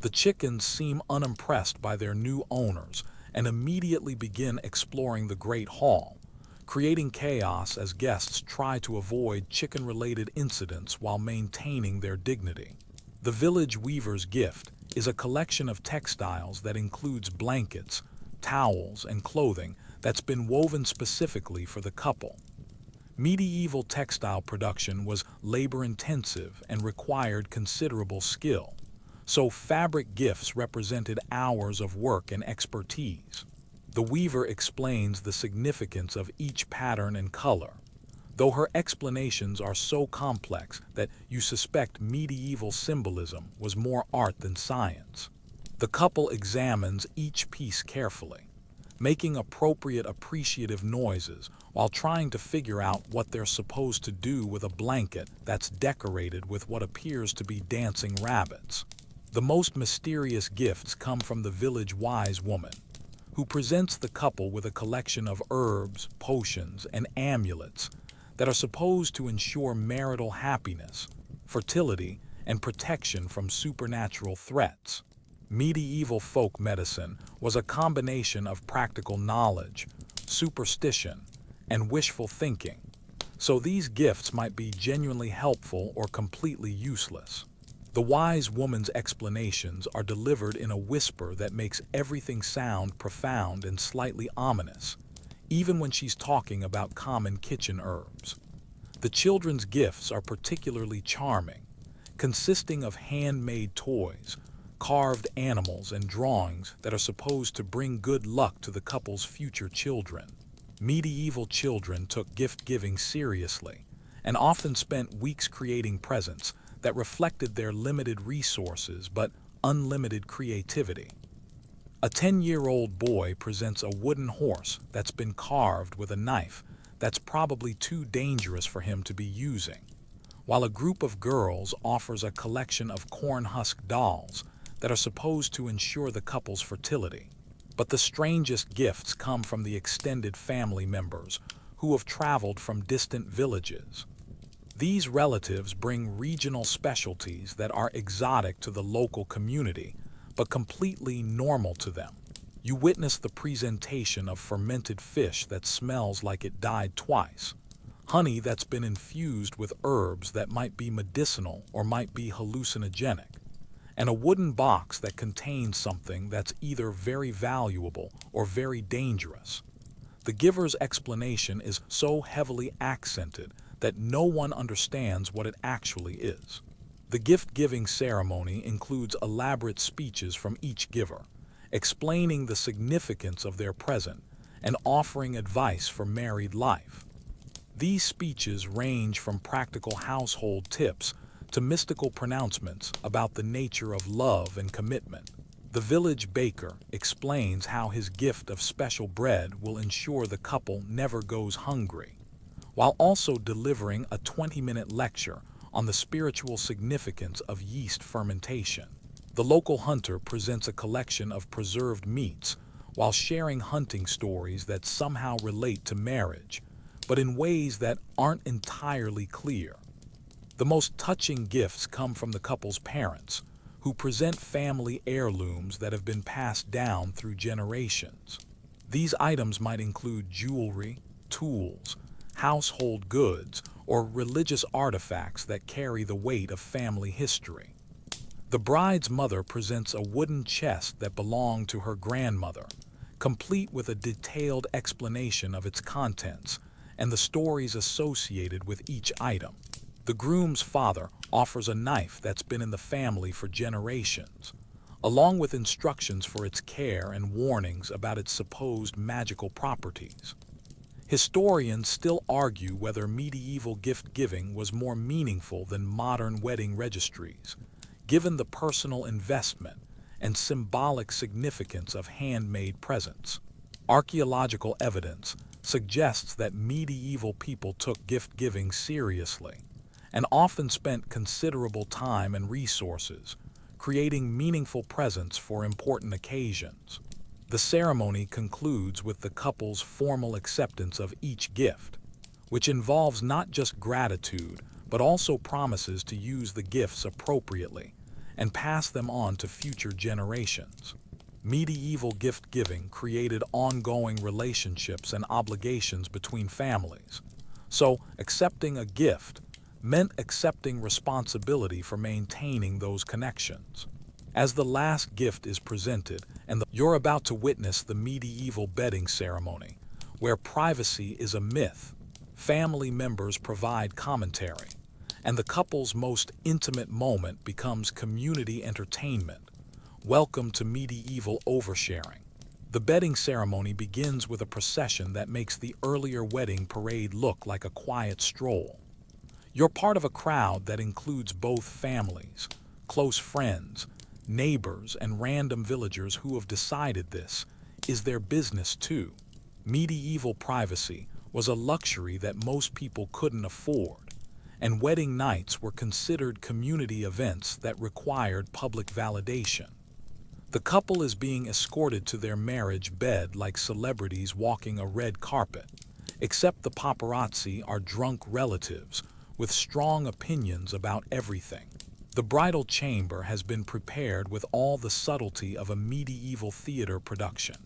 The chickens seem unimpressed by their new owners and immediately begin exploring the Great Hall, creating chaos as guests try to avoid chicken-related incidents while maintaining their dignity. The village weaver's gift is a collection of textiles that includes blankets, towels, and clothing that's been woven specifically for the couple. Medieval textile production was labor-intensive and required considerable skill, so fabric gifts represented hours of work and expertise. The weaver explains the significance of each pattern and color, though her explanations are so complex that you suspect medieval symbolism was more art than science. The couple examines each piece carefully, making appropriate appreciative noises while trying to figure out what they're supposed to do with a blanket that's decorated with what appears to be dancing rabbits. The most mysterious gifts come from the village wise woman, who presents the couple with a collection of herbs, potions, and amulets that are supposed to ensure marital happiness, fertility, and protection from supernatural threats. Medieval folk medicine was a combination of practical knowledge, superstition, and wishful thinking, so these gifts might be genuinely helpful or completely useless. The wise woman's explanations are delivered in a whisper that makes everything sound profound and slightly ominous, even when she's talking about common kitchen herbs. The children's gifts are particularly charming, consisting of handmade toys, carved animals, and drawings that are supposed to bring good luck to the couple's future children. Medieval children took gift-giving seriously and often spent weeks creating presents that reflected their limited resources but unlimited creativity. A 10-year-old boy presents a wooden horse that's been carved with a knife that's probably too dangerous for him to be using, while a group of girls offers a collection of corn-husk dolls that are supposed to ensure the couple's fertility. But the strangest gifts come from the extended family members who have traveled from distant villages. These relatives bring regional specialties that are exotic to the local community, but completely normal to them. You witness the presentation of fermented fish that smells like it died twice, honey that's been infused with herbs that might be medicinal or might be hallucinogenic, and a wooden box that contains something that's either very valuable or very dangerous. The giver's explanation is so heavily accented that no one understands what it actually is. The gift-giving ceremony includes elaborate speeches from each giver, explaining the significance of their present and offering advice for married life. These speeches range from practical household tips to mystical pronouncements about the nature of love and commitment. The village baker explains how his gift of special bread will ensure the couple never goes hungry, while also delivering a 20-minute lecture on the spiritual significance of yeast fermentation. The local hunter presents a collection of preserved meats while sharing hunting stories that somehow relate to marriage, but in ways that aren't entirely clear. The most touching gifts come from the couple's parents, who present family heirlooms that have been passed down through generations. These items might include jewelry, tools, household goods, or religious artifacts that carry the weight of family history. The bride's mother presents a wooden chest that belonged to her grandmother, complete with a detailed explanation of its contents and the stories associated with each item. The groom's father offers a knife that's been in the family for generations, along with instructions for its care and warnings about its supposed magical properties. Historians still argue whether medieval gift-giving was more meaningful than modern wedding registries, given the personal investment and symbolic significance of handmade presents. Archaeological evidence suggests that medieval people took gift-giving seriously and often spent considerable time and resources creating meaningful presents for important occasions. The ceremony concludes with the couple's formal acceptance of each gift, which involves not just gratitude, but also promises to use the gifts appropriately and pass them on to future generations. Medieval gift-giving created ongoing relationships and obligations between families, so accepting a gift meant accepting responsibility for maintaining those connections. As the last gift is presented, you're about to witness the medieval bedding ceremony, where privacy is a myth, family members provide commentary, and the couple's most intimate moment becomes community entertainment. Welcome to medieval oversharing. The bedding ceremony begins with a procession that makes the earlier wedding parade look like a quiet stroll. You're part of a crowd that includes both families, close friends, neighbors, and random villagers who have decided this is their business too. Medieval privacy was a luxury that most people couldn't afford, and wedding nights were considered community events that required public validation. The couple is being escorted to their marriage bed like celebrities walking a red carpet, except the paparazzi are drunk relatives with strong opinions about everything. The bridal chamber has been prepared with all the subtlety of a medieval theater production.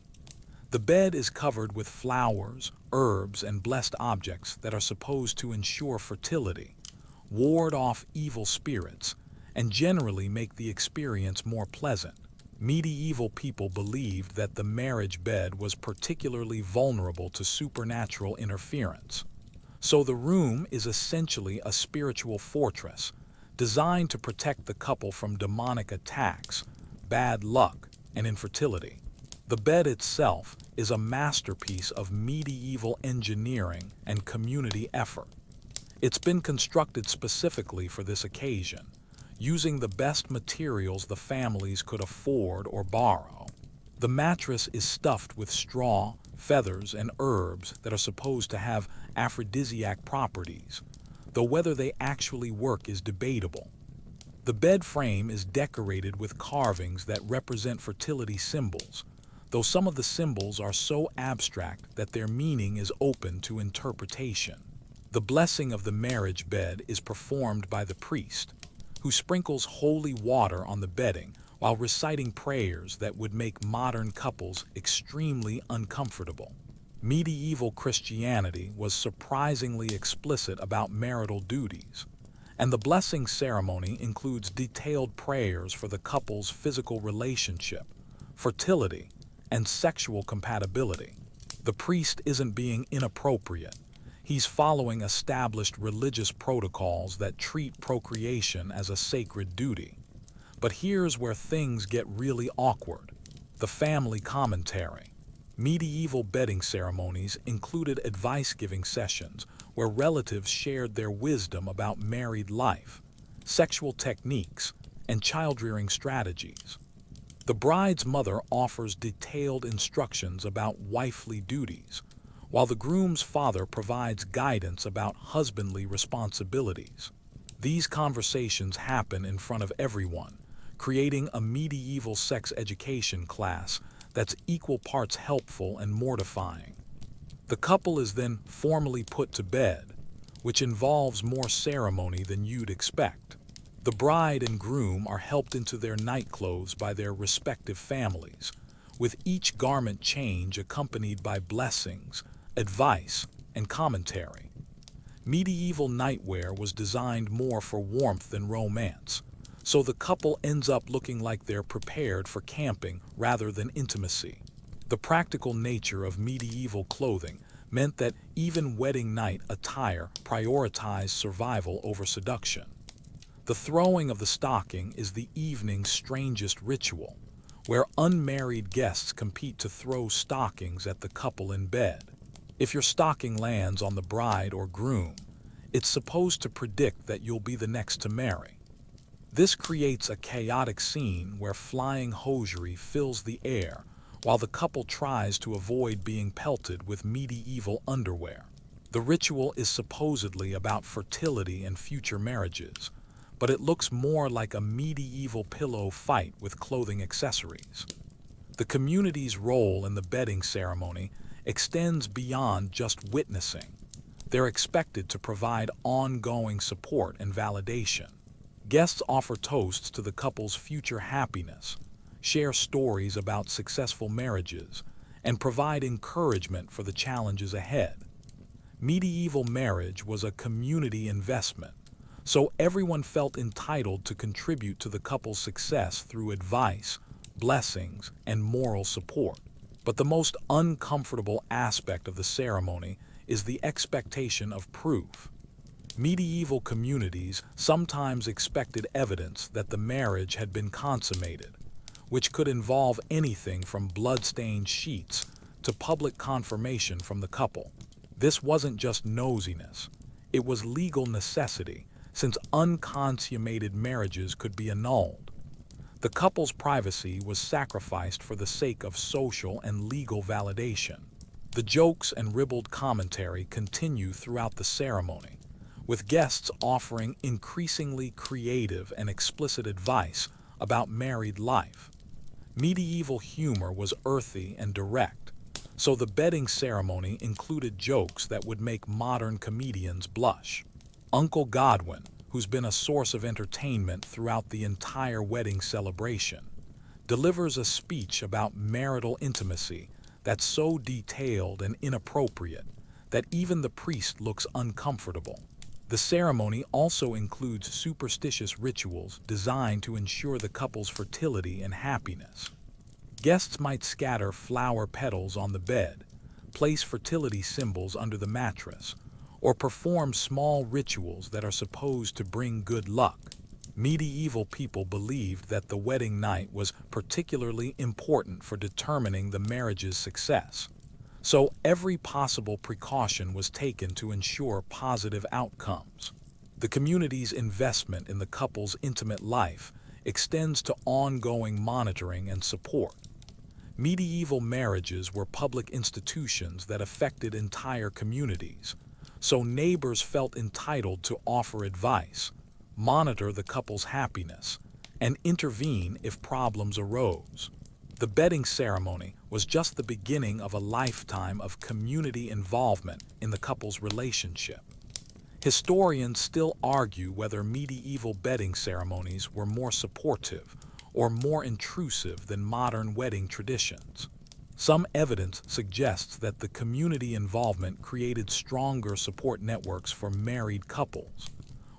The bed is covered with flowers, herbs, and blessed objects that are supposed to ensure fertility, ward off evil spirits, and generally make the experience more pleasant. Medieval people believed that the marriage bed was particularly vulnerable to supernatural interference. So the room is essentially a spiritual fortress, designed to protect the couple from demonic attacks, bad luck, and infertility. The bed itself is a masterpiece of medieval engineering and community effort. It's been constructed specifically for this occasion, using the best materials the families could afford or borrow. The mattress is stuffed with straw, feathers, and herbs that are supposed to have aphrodisiac properties, though whether they actually work is debatable. The bed frame is decorated with carvings that represent fertility symbols, though some of the symbols are so abstract that their meaning is open to interpretation. The blessing of the marriage bed is performed by the priest, who sprinkles holy water on the bedding while reciting prayers that would make modern couples extremely uncomfortable. Medieval Christianity was surprisingly explicit about marital duties, and the blessing ceremony includes detailed prayers for the couple's physical relationship, fertility, and sexual compatibility. The priest isn't being inappropriate. He's following established religious protocols that treat procreation as a sacred duty. But here's where things get really awkward. The family commentary. Medieval bedding ceremonies included advice-giving sessions where relatives shared their wisdom about married life, sexual techniques, and child-rearing strategies. The bride's mother offers detailed instructions about wifely duties, while the groom's father provides guidance about husbandly responsibilities. These conversations happen in front of everyone, creating a medieval sex education class that's equal parts helpful and mortifying. The couple is then formally put to bed, which involves more ceremony than you'd expect. The bride and groom are helped into their nightclothes by their respective families, with each garment change accompanied by blessings, advice, and commentary. Medieval nightwear was designed more for warmth than romance, so the couple ends up looking like they're prepared for camping rather than intimacy. The practical nature of medieval clothing meant that even wedding night attire prioritized survival over seduction. The throwing of the stocking is the evening's strangest ritual, where unmarried guests compete to throw stockings at the couple in bed. If your stocking lands on the bride or groom, it's supposed to predict that you'll be the next to marry. This creates a chaotic scene where flying hosiery fills the air while the couple tries to avoid being pelted with medieval underwear. The ritual is supposedly about fertility and future marriages, but it looks more like a medieval pillow fight with clothing accessories. The community's role in the bedding ceremony extends beyond just witnessing. They're expected to provide ongoing support and validation. Guests offer toasts to the couple's future happiness, share stories about successful marriages, and provide encouragement for the challenges ahead. Medieval marriage was a community investment, so everyone felt entitled to contribute to the couple's success through advice, blessings, and moral support. But the most uncomfortable aspect of the ceremony is the expectation of proof. Medieval communities sometimes expected evidence that the marriage had been consummated, which could involve anything from blood-stained sheets to public confirmation from the couple. This wasn't just nosiness, it was legal necessity, since unconsummated marriages could be annulled. The couple's privacy was sacrificed for the sake of social and legal validation. The jokes and ribald commentary continue throughout the ceremony, with guests offering increasingly creative and explicit advice about married life. Medieval humor was earthy and direct, so the bedding ceremony included jokes that would make modern comedians blush. Uncle Godwin, who's been a source of entertainment throughout the entire wedding celebration, delivers a speech about marital intimacy that's so detailed and inappropriate that even the priest looks uncomfortable. The ceremony also includes superstitious rituals designed to ensure the couple's fertility and happiness. Guests might scatter flower petals on the bed, place fertility symbols under the mattress, or perform small rituals that are supposed to bring good luck. Medieval people believed that the wedding night was particularly important for determining the marriage's success, so every possible precaution was taken to ensure positive outcomes. The community's investment in the couple's intimate life extends to ongoing monitoring and support. Medieval marriages were public institutions that affected entire communities, so neighbors felt entitled to offer advice, monitor the couple's happiness, and intervene if problems arose. The bedding ceremony was just the beginning of a lifetime of community involvement in the couple's relationship. Historians still argue whether medieval bedding ceremonies were more supportive or more intrusive than modern wedding traditions. Some evidence suggests that the community involvement created stronger support networks for married couples,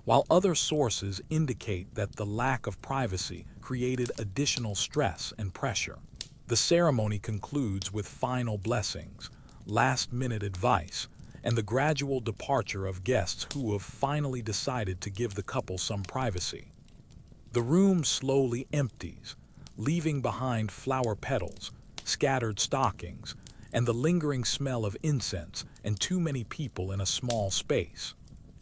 while other sources indicate that the lack of privacy created additional stress and pressure. The ceremony concludes with final blessings, last-minute advice, and the gradual departure of guests who have finally decided to give the couple some privacy. The room slowly empties, leaving behind flower petals, scattered stockings, and the lingering smell of incense and too many people in a small space.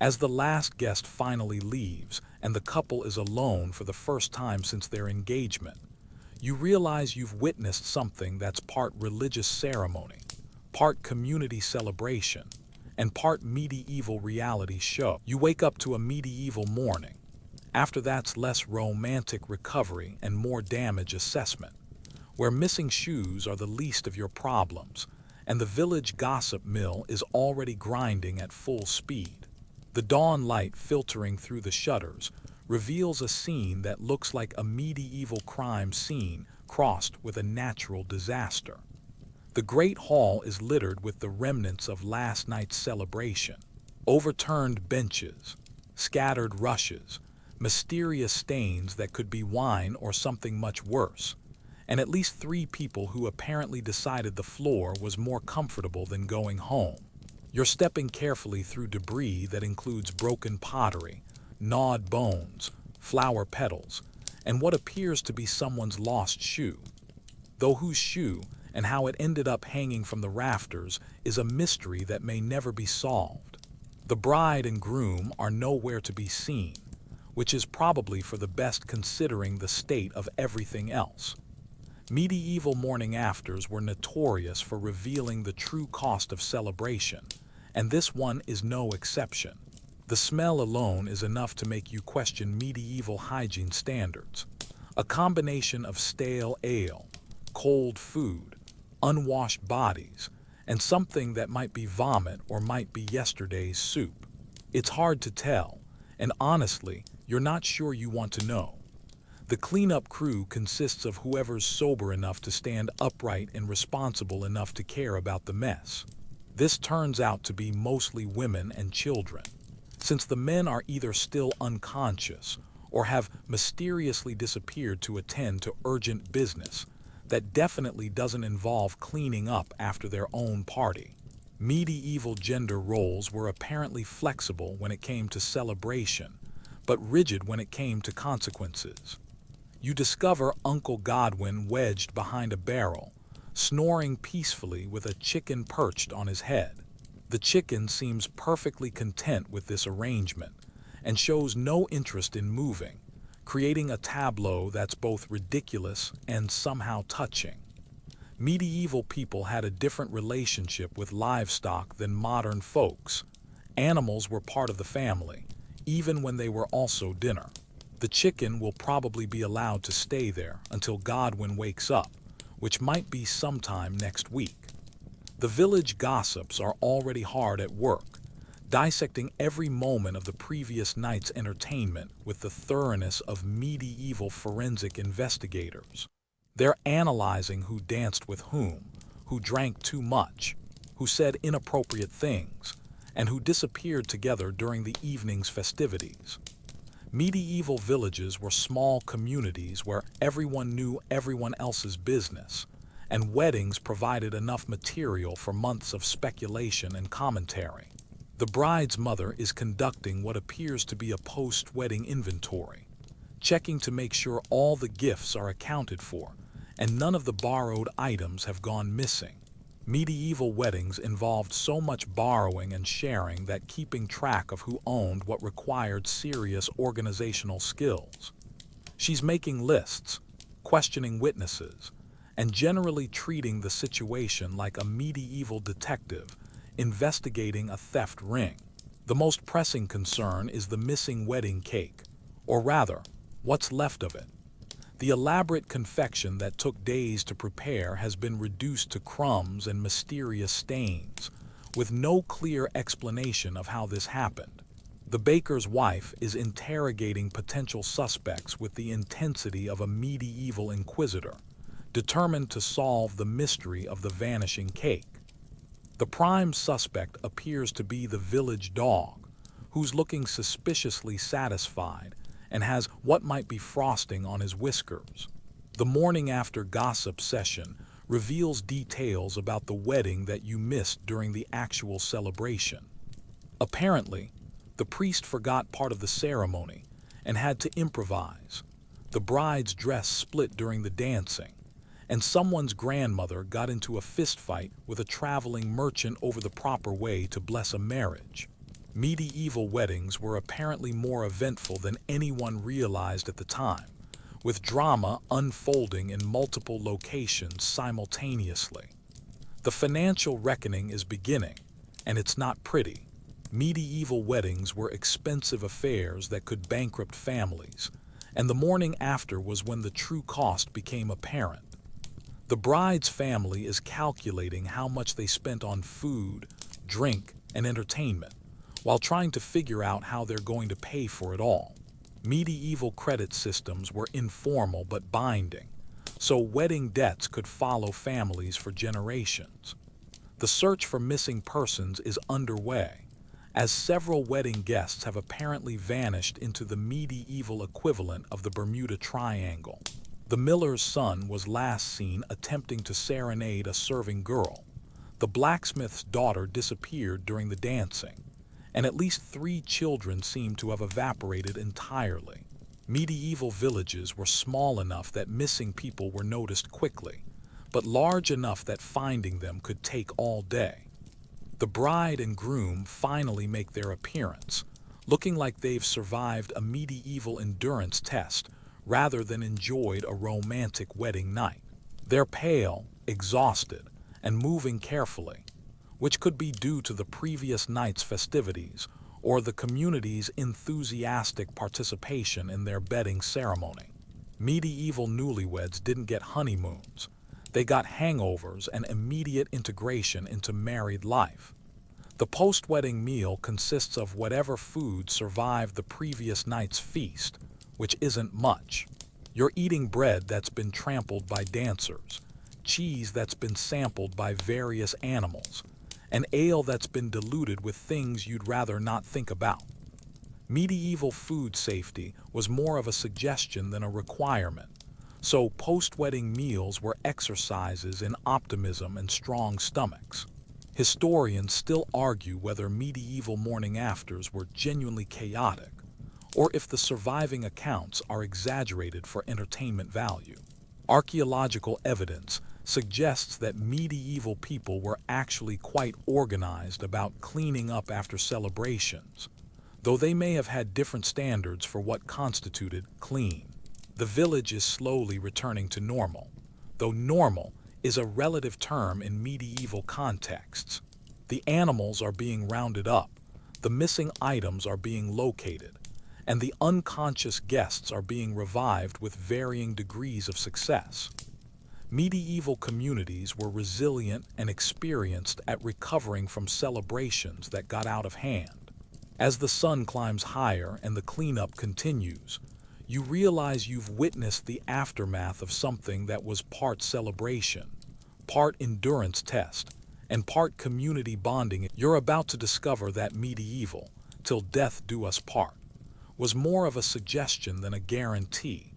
As the last guest finally leaves and the couple is alone for the first time since their engagement, you realize you've witnessed something that's part religious ceremony, part community celebration, and part medieval reality show. You wake up to a medieval morning. After that's less romantic recovery and more damage assessment, where missing shoes are the least of your problems, and the village gossip mill is already grinding at full speed. The dawn light filtering through the shutters reveals a scene that looks like a medieval crime scene crossed with a natural disaster. The great hall is littered with the remnants of last night's celebration. Overturned benches, scattered rushes, mysterious stains that could be wine or something much worse, and at least 3 people who apparently decided the floor was more comfortable than going home. You're stepping carefully through debris that includes broken pottery, gnawed bones, flower petals, and what appears to be someone's lost shoe. Though whose shoe and how it ended up hanging from the rafters is a mystery that may never be solved. The bride and groom are nowhere to be seen, which is probably for the best considering the state of everything else. Medieval morning afters were notorious for revealing the true cost of celebration, and this one is no exception. The smell alone is enough to make you question medieval hygiene standards. A combination of stale ale, cold food, unwashed bodies, and something that might be vomit or might be yesterday's soup. It's hard to tell, and honestly, you're not sure you want to know. The cleanup crew consists of whoever's sober enough to stand upright and responsible enough to care about the mess. This turns out to be mostly women and children, since the men are either still unconscious or have mysteriously disappeared to attend to urgent business that definitely doesn't involve cleaning up after their own party. Medieval gender roles were apparently flexible when it came to celebration, but rigid when it came to consequences. You discover Uncle Godwin wedged behind a barrel, snoring peacefully with a chicken perched on his head. The chicken seems perfectly content with this arrangement and shows no interest in moving, creating a tableau that's both ridiculous and somehow touching. Medieval people had a different relationship with livestock than modern folks. Animals were part of the family, even when they were also dinner. The chicken will probably be allowed to stay there until Godwin wakes up, which might be sometime next week. The village gossips are already hard at work, dissecting every moment of the previous night's entertainment with the thoroughness of medieval forensic investigators. They're analyzing who danced with whom, who drank too much, who said inappropriate things, and who disappeared together during the evening's festivities. Medieval villages were small communities where everyone knew everyone else's business, and weddings provided enough material for months of speculation and commentary. The bride's mother is conducting what appears to be a post-wedding inventory, checking to make sure all the gifts are accounted for and none of the borrowed items have gone missing. Medieval weddings involved so much borrowing and sharing that keeping track of who owned what required serious organizational skills. She's making lists, questioning witnesses, and generally treating the situation like a medieval detective investigating a theft ring. The most pressing concern is the missing wedding cake, or rather, what's left of it. The elaborate confection that took days to prepare has been reduced to crumbs and mysterious stains, with no clear explanation of how this happened. The baker's wife is interrogating potential suspects with the intensity of a medieval inquisitor, determined to solve the mystery of the vanishing cake. The prime suspect appears to be the village dog, who's looking suspiciously satisfied and has what might be frosting on his whiskers. The morning after gossip session reveals details about the wedding that you missed during the actual celebration. Apparently, the priest forgot part of the ceremony and had to improvise. The bride's dress split during the dancing, and someone's grandmother got into a fistfight with a traveling merchant over the proper way to bless a marriage. Medieval weddings were apparently more eventful than anyone realized at the time, with drama unfolding in multiple locations simultaneously. The financial reckoning is beginning, and it's not pretty. Medieval weddings were expensive affairs that could bankrupt families, and the morning after was when the true cost became apparent. The bride's family is calculating how much they spent on food, drink, and entertainment, while trying to figure out how they're going to pay for it all. Medieval credit systems were informal but binding, so wedding debts could follow families for generations. The search for missing persons is underway, as several wedding guests have apparently vanished into the medieval equivalent of the Bermuda Triangle. The miller's son was last seen attempting to serenade a serving girl. The blacksmith's daughter disappeared during the dancing, and at least 3 children seem to have evaporated entirely. Medieval villages were small enough that missing people were noticed quickly, but large enough that finding them could take all day. The bride and groom finally make their appearance, looking like they've survived a medieval endurance test rather than enjoyed a romantic wedding night. They're pale, exhausted, and moving carefully, which could be due to the previous night's festivities or the community's enthusiastic participation in their bedding ceremony. Medieval newlyweds didn't get honeymoons. They got hangovers and immediate integration into married life. The post-wedding meal consists of whatever food survived the previous night's feast, which isn't much. You're eating bread that's been trampled by dancers, cheese that's been sampled by various animals, and ale that's been diluted with things you'd rather not think about. Medieval food safety was more of a suggestion than a requirement, so post-wedding meals were exercises in optimism and strong stomachs. Historians still argue whether medieval morning afters were genuinely chaotic, or if the surviving accounts are exaggerated for entertainment value. Archaeological evidence suggests that medieval people were actually quite organized about cleaning up after celebrations, though they may have had different standards for what constituted clean. The village is slowly returning to normal, though normal is a relative term in medieval contexts. The animals are being rounded up, the missing items are being located, and the unconscious guests are being revived with varying degrees of success. Medieval communities were resilient and experienced at recovering from celebrations that got out of hand. As the sun climbs higher and the cleanup continues, you realize you've witnessed the aftermath of something that was part celebration, part endurance test, and part community bonding. You're about to discover that medieval, till death do us part, was more of a suggestion than a guarantee,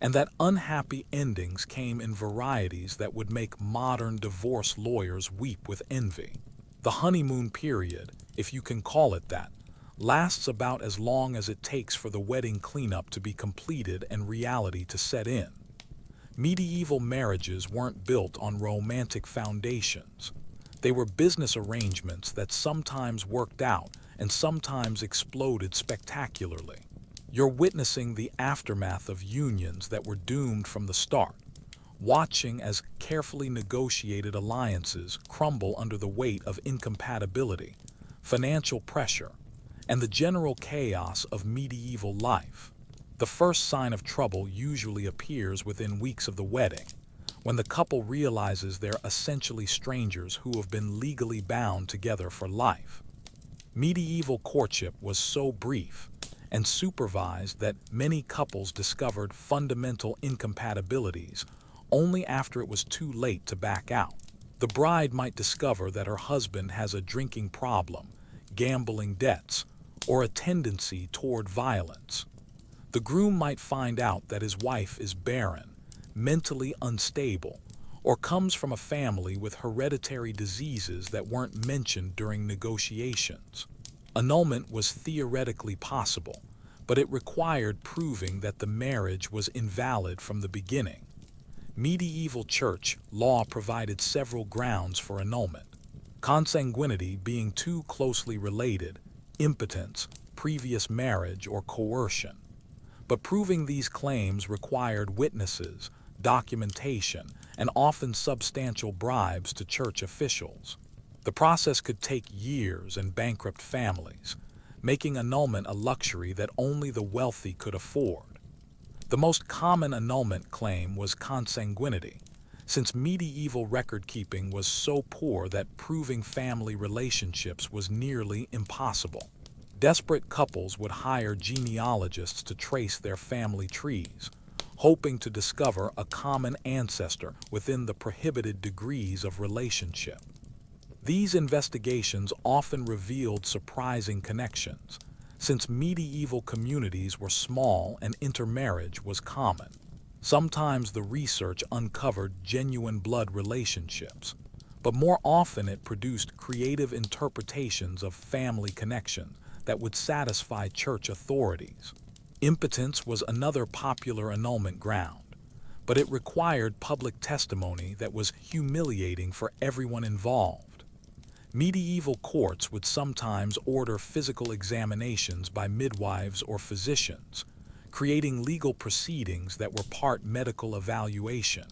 and that unhappy endings came in varieties that would make modern divorce lawyers weep with envy. The honeymoon period, if you can call it that, lasts about as long as it takes for the wedding cleanup to be completed and reality to set in. Medieval marriages weren't built on romantic foundations. They were business arrangements that sometimes worked out and sometimes exploded spectacularly. You're witnessing the aftermath of unions that were doomed from the start, watching as carefully negotiated alliances crumble under the weight of incompatibility, financial pressure, and the general chaos of medieval life. The first sign of trouble usually appears within weeks of the wedding, when the couple realizes they're essentially strangers who have been legally bound together for life. Medieval courtship was so brief and supervised that many couples discovered fundamental incompatibilities only after it was too late to back out. The bride might discover that her husband has a drinking problem, gambling debts, or a tendency toward violence. The groom might find out that his wife is barren, mentally unstable, or comes from a family with hereditary diseases that weren't mentioned during negotiations. Annulment was theoretically possible, but it required proving that the marriage was invalid from the beginning. Medieval church law provided several grounds for annulment: consanguinity being too closely related, impotence, previous marriage, or coercion. But proving these claims required witnesses, documentation, and often substantial bribes to church officials. The process could take years and bankrupt families, making annulment a luxury that only the wealthy could afford. The most common annulment claim was consanguinity, since medieval record-keeping was so poor that proving family relationships was nearly impossible. Desperate couples would hire genealogists to trace their family trees, hoping to discover a common ancestor within the prohibited degrees of relationship. These investigations often revealed surprising connections, since medieval communities were small and intermarriage was common. Sometimes the research uncovered genuine blood relationships, but more often it produced creative interpretations of family connections that would satisfy church authorities. Impotence was another popular annulment ground, but it required public testimony that was humiliating for everyone involved. Medieval courts would sometimes order physical examinations by midwives or physicians, creating legal proceedings that were part medical evaluation,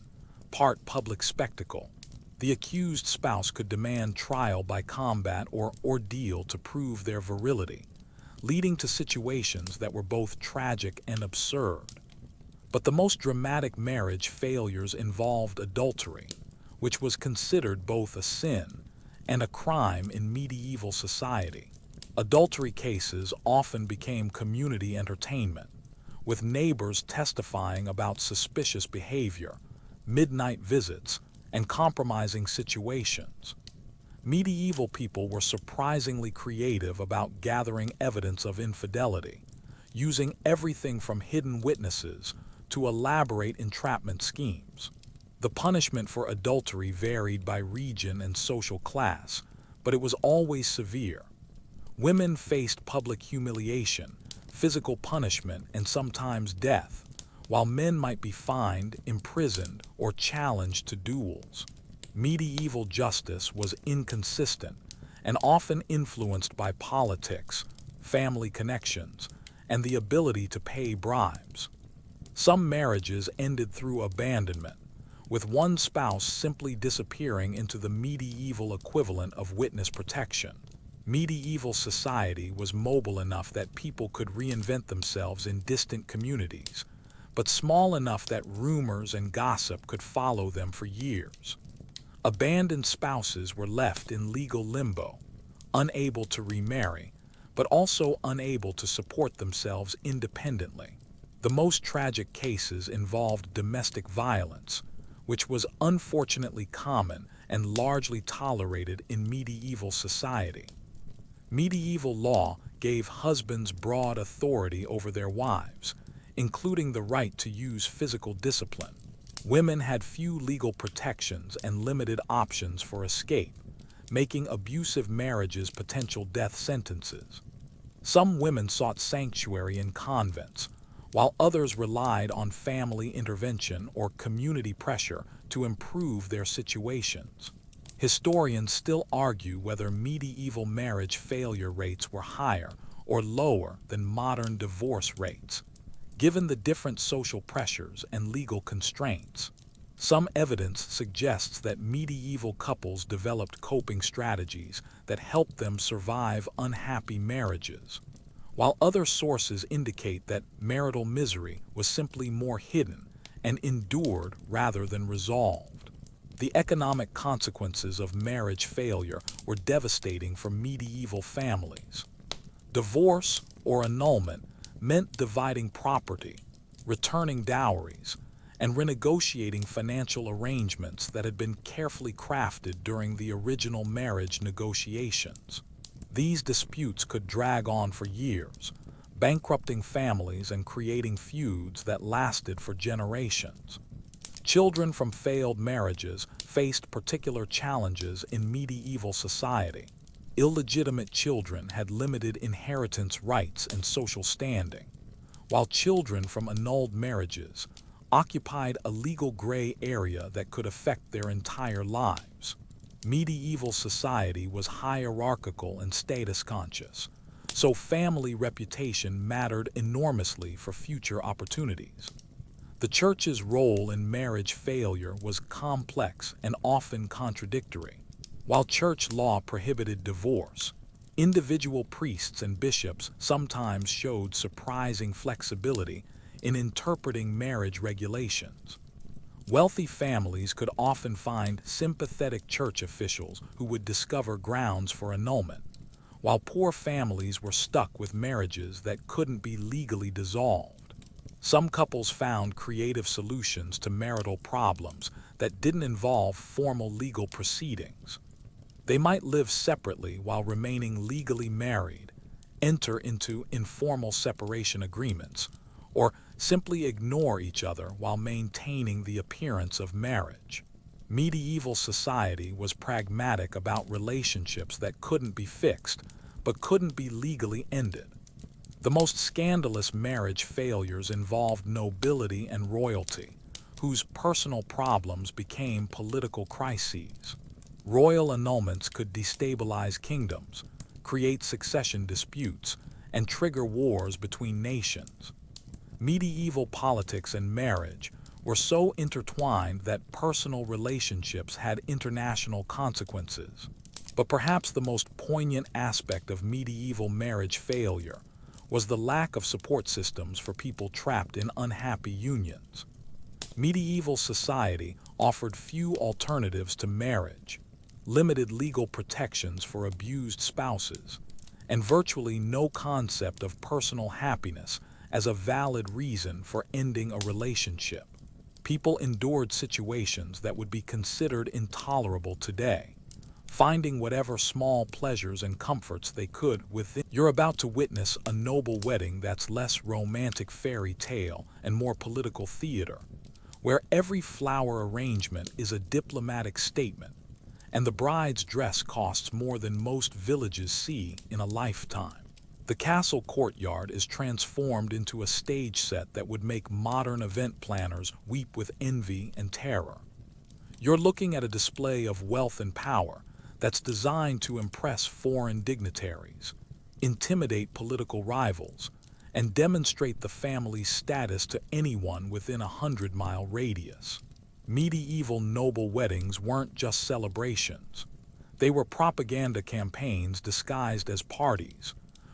part public spectacle. The accused spouse could demand trial by combat or ordeal to prove their virility, leading to situations that were both tragic and absurd. But the most dramatic marriage failures involved adultery, which was considered both a sin and a crime in medieval society. Adultery cases often became community entertainment, with neighbors testifying about suspicious behavior, midnight visits, and compromising situations. Medieval people were surprisingly creative about gathering evidence of infidelity, using everything from hidden witnesses to elaborate entrapment schemes. The punishment for adultery varied by region and social class, but it was always severe. Women faced public humiliation, physical punishment, and sometimes death, while men might be fined, imprisoned, or challenged to duels. Medieval justice was inconsistent and often influenced by politics, family connections, and the ability to pay bribes. Some marriages ended through abandonment, with one spouse simply disappearing into the medieval equivalent of witness protection. Medieval society was mobile enough that people could reinvent themselves in distant communities, but small enough that rumors and gossip could follow them for years. Abandoned spouses were left in legal limbo, unable to remarry, but also unable to support themselves independently. The most tragic cases involved domestic violence, which was unfortunately common and largely tolerated in medieval society. Medieval law gave husbands broad authority over their wives, including the right to use physical discipline. Women had few legal protections and limited options for escape, making abusive marriages potential death sentences. Some women sought sanctuary in convents, while others relied on family intervention or community pressure to improve their situations. Historians still argue whether medieval marriage failure rates were higher or lower than modern divorce rates, given the different social pressures and legal constraints. Some evidence suggests that medieval couples developed coping strategies that helped them survive unhappy marriages, while other sources indicate that marital misery was simply more hidden and endured rather than resolved. The economic consequences of marriage failure were devastating for medieval families. Divorce or annulment meant dividing property, returning dowries, and renegotiating financial arrangements that had been carefully crafted during the original marriage negotiations. These disputes could drag on for years, bankrupting families and creating feuds that lasted for generations. Children from failed marriages faced particular challenges in medieval society. Illegitimate children had limited inheritance rights and social standing, while children from annulled marriages occupied a legal gray area that could affect their entire lives. Medieval society was hierarchical and status conscious, so family reputation mattered enormously for future opportunities. The church's role in marriage failure was complex and often contradictory. While church law prohibited divorce, individual priests and bishops sometimes showed surprising flexibility in interpreting marriage regulations. Wealthy families could often find sympathetic church officials who would discover grounds for annulment, while poor families were stuck with marriages that couldn't be legally dissolved. Some couples found creative solutions to marital problems that didn't involve formal legal proceedings. They might live separately while remaining legally married, enter into informal separation agreements, or simply ignore each other while maintaining the appearance of marriage. Medieval society was pragmatic about relationships that couldn't be fixed, but couldn't be legally ended. The most scandalous marriage failures involved nobility and royalty, whose personal problems became political crises. Royal annulments could destabilize kingdoms, create succession disputes, and trigger wars between nations. Medieval politics and marriage were so intertwined that personal relationships had international consequences. But perhaps the most poignant aspect of medieval marriage failure was the lack of support systems for people trapped in unhappy unions. Medieval society offered few alternatives to marriage, limited legal protections for abused spouses, and virtually no concept of personal happiness as a valid reason for ending a relationship. People endured situations that would be considered intolerable today, finding whatever small pleasures and comforts they could within. You're about to witness a noble wedding that's less romantic fairy tale and more political theater, where every flower arrangement is a diplomatic statement, and the bride's dress costs more than most villages see in a lifetime. The castle courtyard is transformed into a stage set that would make modern event planners weep with envy and terror. You're looking at a display of wealth and power that's designed to impress foreign dignitaries, intimidate political rivals, and demonstrate the family's status to anyone within a 100-mile radius. Medieval noble weddings weren't just celebrations. They were propaganda campaigns disguised as parties,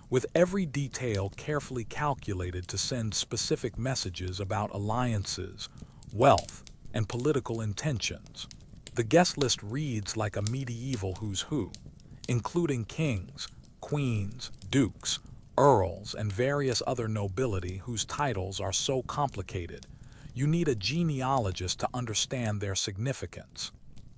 with every detail carefully calculated to send specific messages about alliances, wealth, and political intentions. The guest list reads like a medieval who's who, including kings, queens, dukes, earls, and various other nobility whose titles are so complicated, you need a genealogist to understand their significance.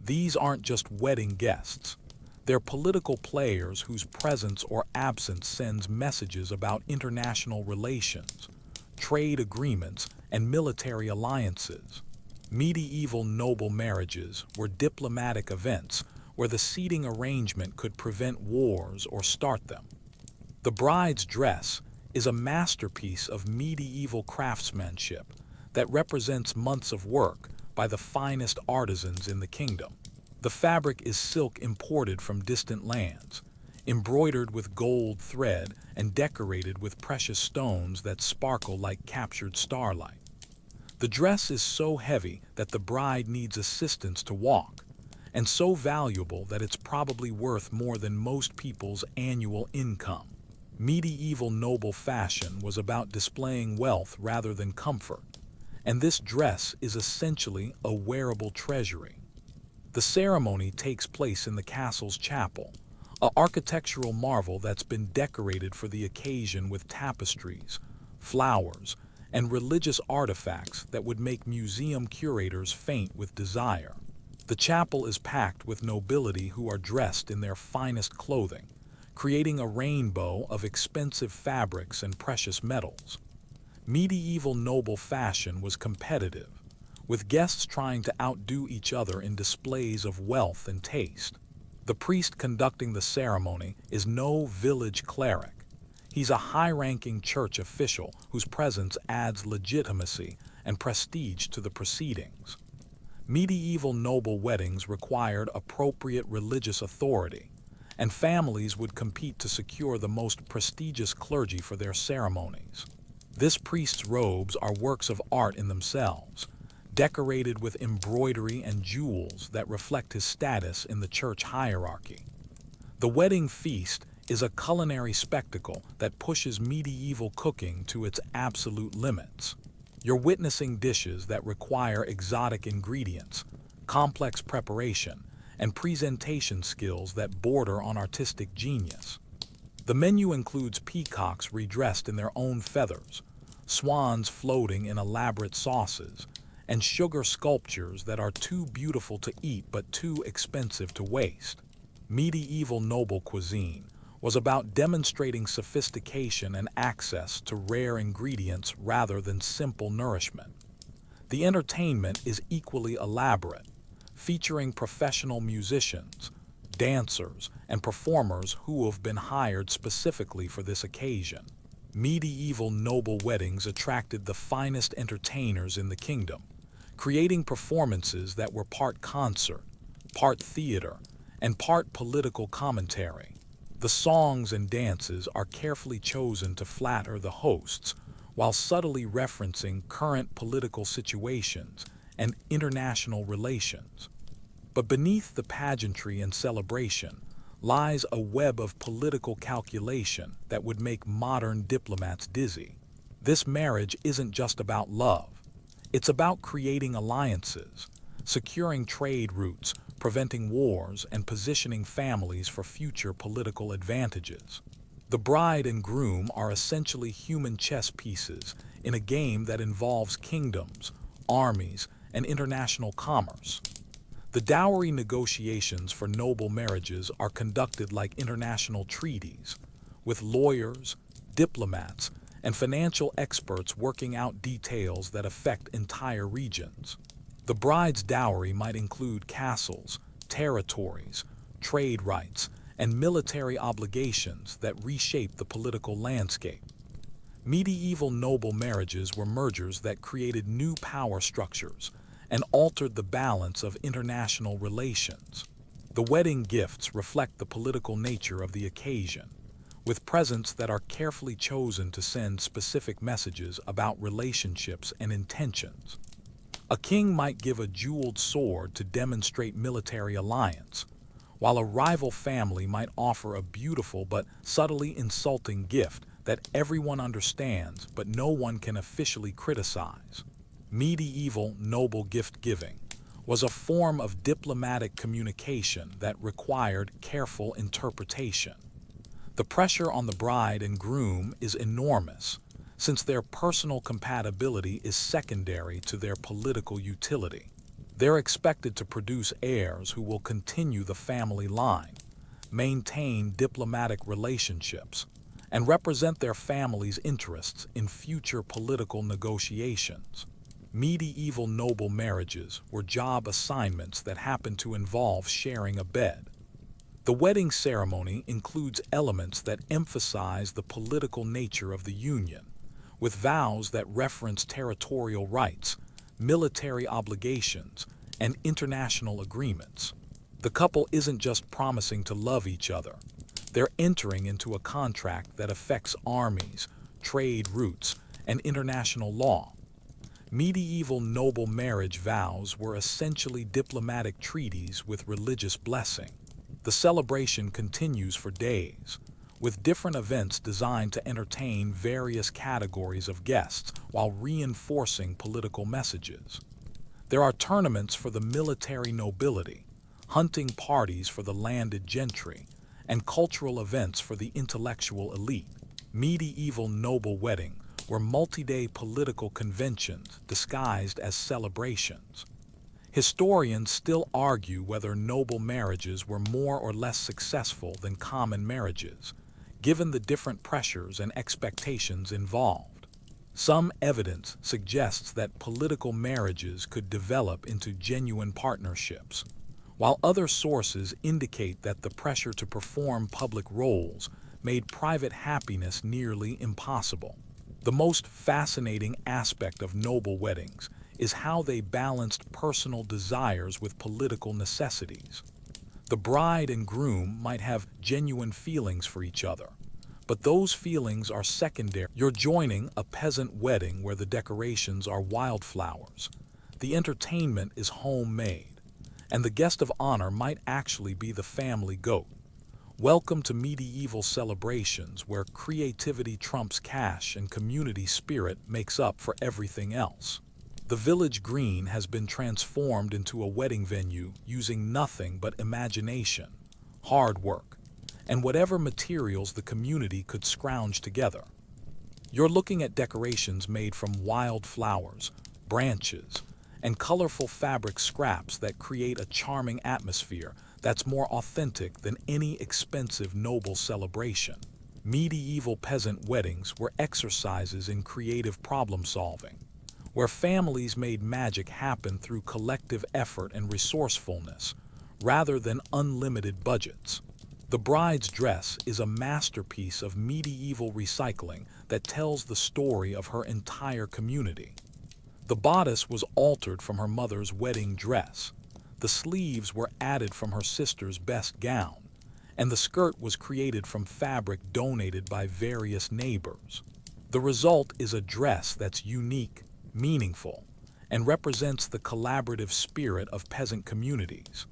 These aren't just wedding guests. They're political players whose presence or absence sends messages about international relations, trade agreements, and military alliances. Medieval noble marriages were diplomatic events where the seating arrangement could prevent wars or start them. The bride's dress is a masterpiece of medieval craftsmanship that represents months of work by the finest artisans in the kingdom. The fabric is silk imported from distant lands, embroidered with gold thread and decorated with precious stones that sparkle like captured starlight. The dress is so heavy that the bride needs assistance to walk, and so valuable that it's probably worth more than most people's annual income. Medieval noble fashion was about displaying wealth rather than comfort, and this dress is essentially a wearable treasury. The ceremony takes place in the castle's chapel, an architectural marvel that's been decorated for the occasion with tapestries, flowers, and religious artifacts that would make museum curators faint with desire. The chapel is packed with nobility who are dressed in their finest clothing, creating a rainbow of expensive fabrics and precious metals. Medieval noble fashion was competitive, with guests trying to outdo each other in displays of wealth and taste. The priest conducting the ceremony is no village cleric. He's a high-ranking church official whose presence adds legitimacy and prestige to the proceedings. Medieval noble weddings required appropriate religious authority, and families would compete to secure the most prestigious clergy for their ceremonies. This priest's robes are works of art in themselves, decorated with embroidery and jewels that reflect his status in the church hierarchy. The wedding feast is a culinary spectacle that pushes medieval cooking to its absolute limits. You're witnessing dishes that require exotic ingredients, complex preparation, and presentation skills that border on artistic genius. The menu includes peacocks redressed in their own feathers, swans floating in elaborate sauces, and sugar sculptures that are too beautiful to eat but too expensive to waste. Medieval noble cuisine was about demonstrating sophistication and access to rare ingredients rather than simple nourishment. The entertainment is equally elaborate, featuring professional musicians, dancers, and performers who have been hired specifically for this occasion. Medieval noble weddings attracted the finest entertainers in the kingdom, creating performances that were part concert, part theater, and part political commentary. The songs and dances are carefully chosen to flatter the hosts, while subtly referencing current political situations and international relations. But beneath the pageantry and celebration lies a web of political calculation that would make modern diplomats dizzy. This marriage isn't just about love. It's about creating alliances, securing trade routes, preventing wars, and positioning families for future political advantages. The bride and groom are essentially human chess pieces in a game that involves kingdoms, armies, and international commerce. The dowry negotiations for noble marriages are conducted like international treaties, with lawyers, diplomats, and financial experts working out details that affect entire regions. The bride's dowry might include castles, territories, trade rights, and military obligations that reshape the political landscape. Medieval noble marriages were mergers that created new power structures and altered the balance of international relations. The wedding gifts reflect the political nature of the occasion, with presents that are carefully chosen to send specific messages about relationships and intentions. A king might give a jeweled sword to demonstrate military alliance, while a rival family might offer a beautiful but subtly insulting gift that everyone understands but no one can officially criticize. Medieval noble gift-giving was a form of diplomatic communication that required careful interpretation. The pressure on the bride and groom is enormous, since their personal compatibility is secondary to their political utility. They're expected to produce heirs who will continue the family line, maintain diplomatic relationships, and represent their family's interests in future political negotiations. Medieval noble marriages were job assignments that happened to involve sharing a bed. The wedding ceremony includes elements that emphasize the political nature of the union, with vows that reference territorial rights, military obligations, and international agreements. The couple isn't just promising to love each other. They're entering into a contract that affects armies, trade routes, and international law. Medieval noble marriage vows were essentially diplomatic treaties with religious blessing. The celebration continues for days, with different events designed to entertain various categories of guests while reinforcing political messages. There are tournaments for the military nobility, hunting parties for the landed gentry, and cultural events for the intellectual elite. Medieval noble weddings were multi-day political conventions disguised as celebrations. Historians still argue whether noble marriages were more or less successful than common marriages, given the different pressures and expectations involved. Some evidence suggests that political marriages could develop into genuine partnerships, while other sources indicate that the pressure to perform public roles made private happiness nearly impossible. The most fascinating aspect of noble weddings is how they balanced personal desires with political necessities. The bride and groom might have genuine feelings for each other, but those feelings are secondary. You're joining a peasant wedding where the decorations are wildflowers, the entertainment is homemade, and the guest of honor might actually be the family goat. Welcome to medieval celebrations where creativity trumps cash and community spirit makes up for everything else. The village green has been transformed into a wedding venue using nothing but imagination, hard work, and whatever materials the community could scrounge together. You're looking at decorations made from wild flowers, branches, and colorful fabric scraps that create a charming atmosphere that's more authentic than any expensive noble celebration. Medieval peasant weddings were exercises in creative problem solving, where families made magic happen through collective effort and resourcefulness, rather than unlimited budgets. The bride's dress is a masterpiece of medieval recycling that tells the story of her entire community. The bodice was altered from her mother's wedding dress, the sleeves were added from her sister's best gown, and the skirt was created from fabric donated by various neighbors. The result is a dress that's unique, meaningful, and represents the collaborative spirit of peasant communities.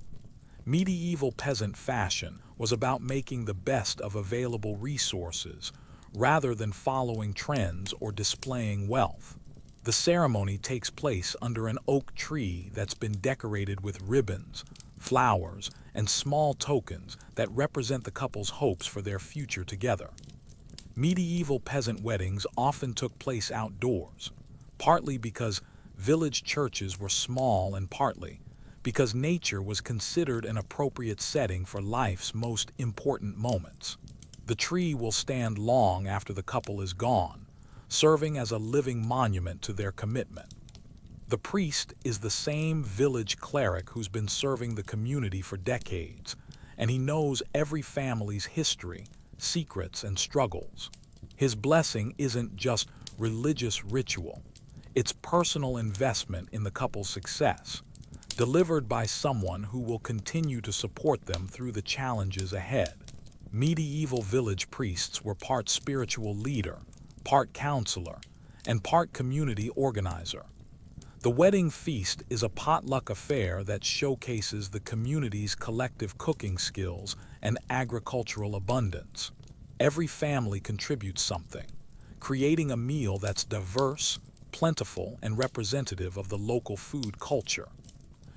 Medieval peasant fashion was about making the best of available resources, rather than following trends or displaying wealth. The ceremony takes place under an oak tree that's been decorated with ribbons, flowers, and small tokens that represent the couple's hopes for their future together. Medieval peasant weddings often took place outdoors, partly because village churches were small and partly because nature was considered an appropriate setting for life's most important moments. The tree will stand long after the couple is gone, serving as a living monument to their commitment. The priest is the same village cleric who's been serving the community for decades, and he knows every family's history, secrets, and struggles. His blessing isn't just religious ritual, it's personal investment in the couple's success, delivered by someone who will continue to support them through the challenges ahead. Medieval village priests were part spiritual leader, part counselor, and part community organizer. The wedding feast is a potluck affair that showcases the community's collective cooking skills and agricultural abundance. Every family contributes something, creating a meal that's diverse, plentiful, and representative of the local food culture.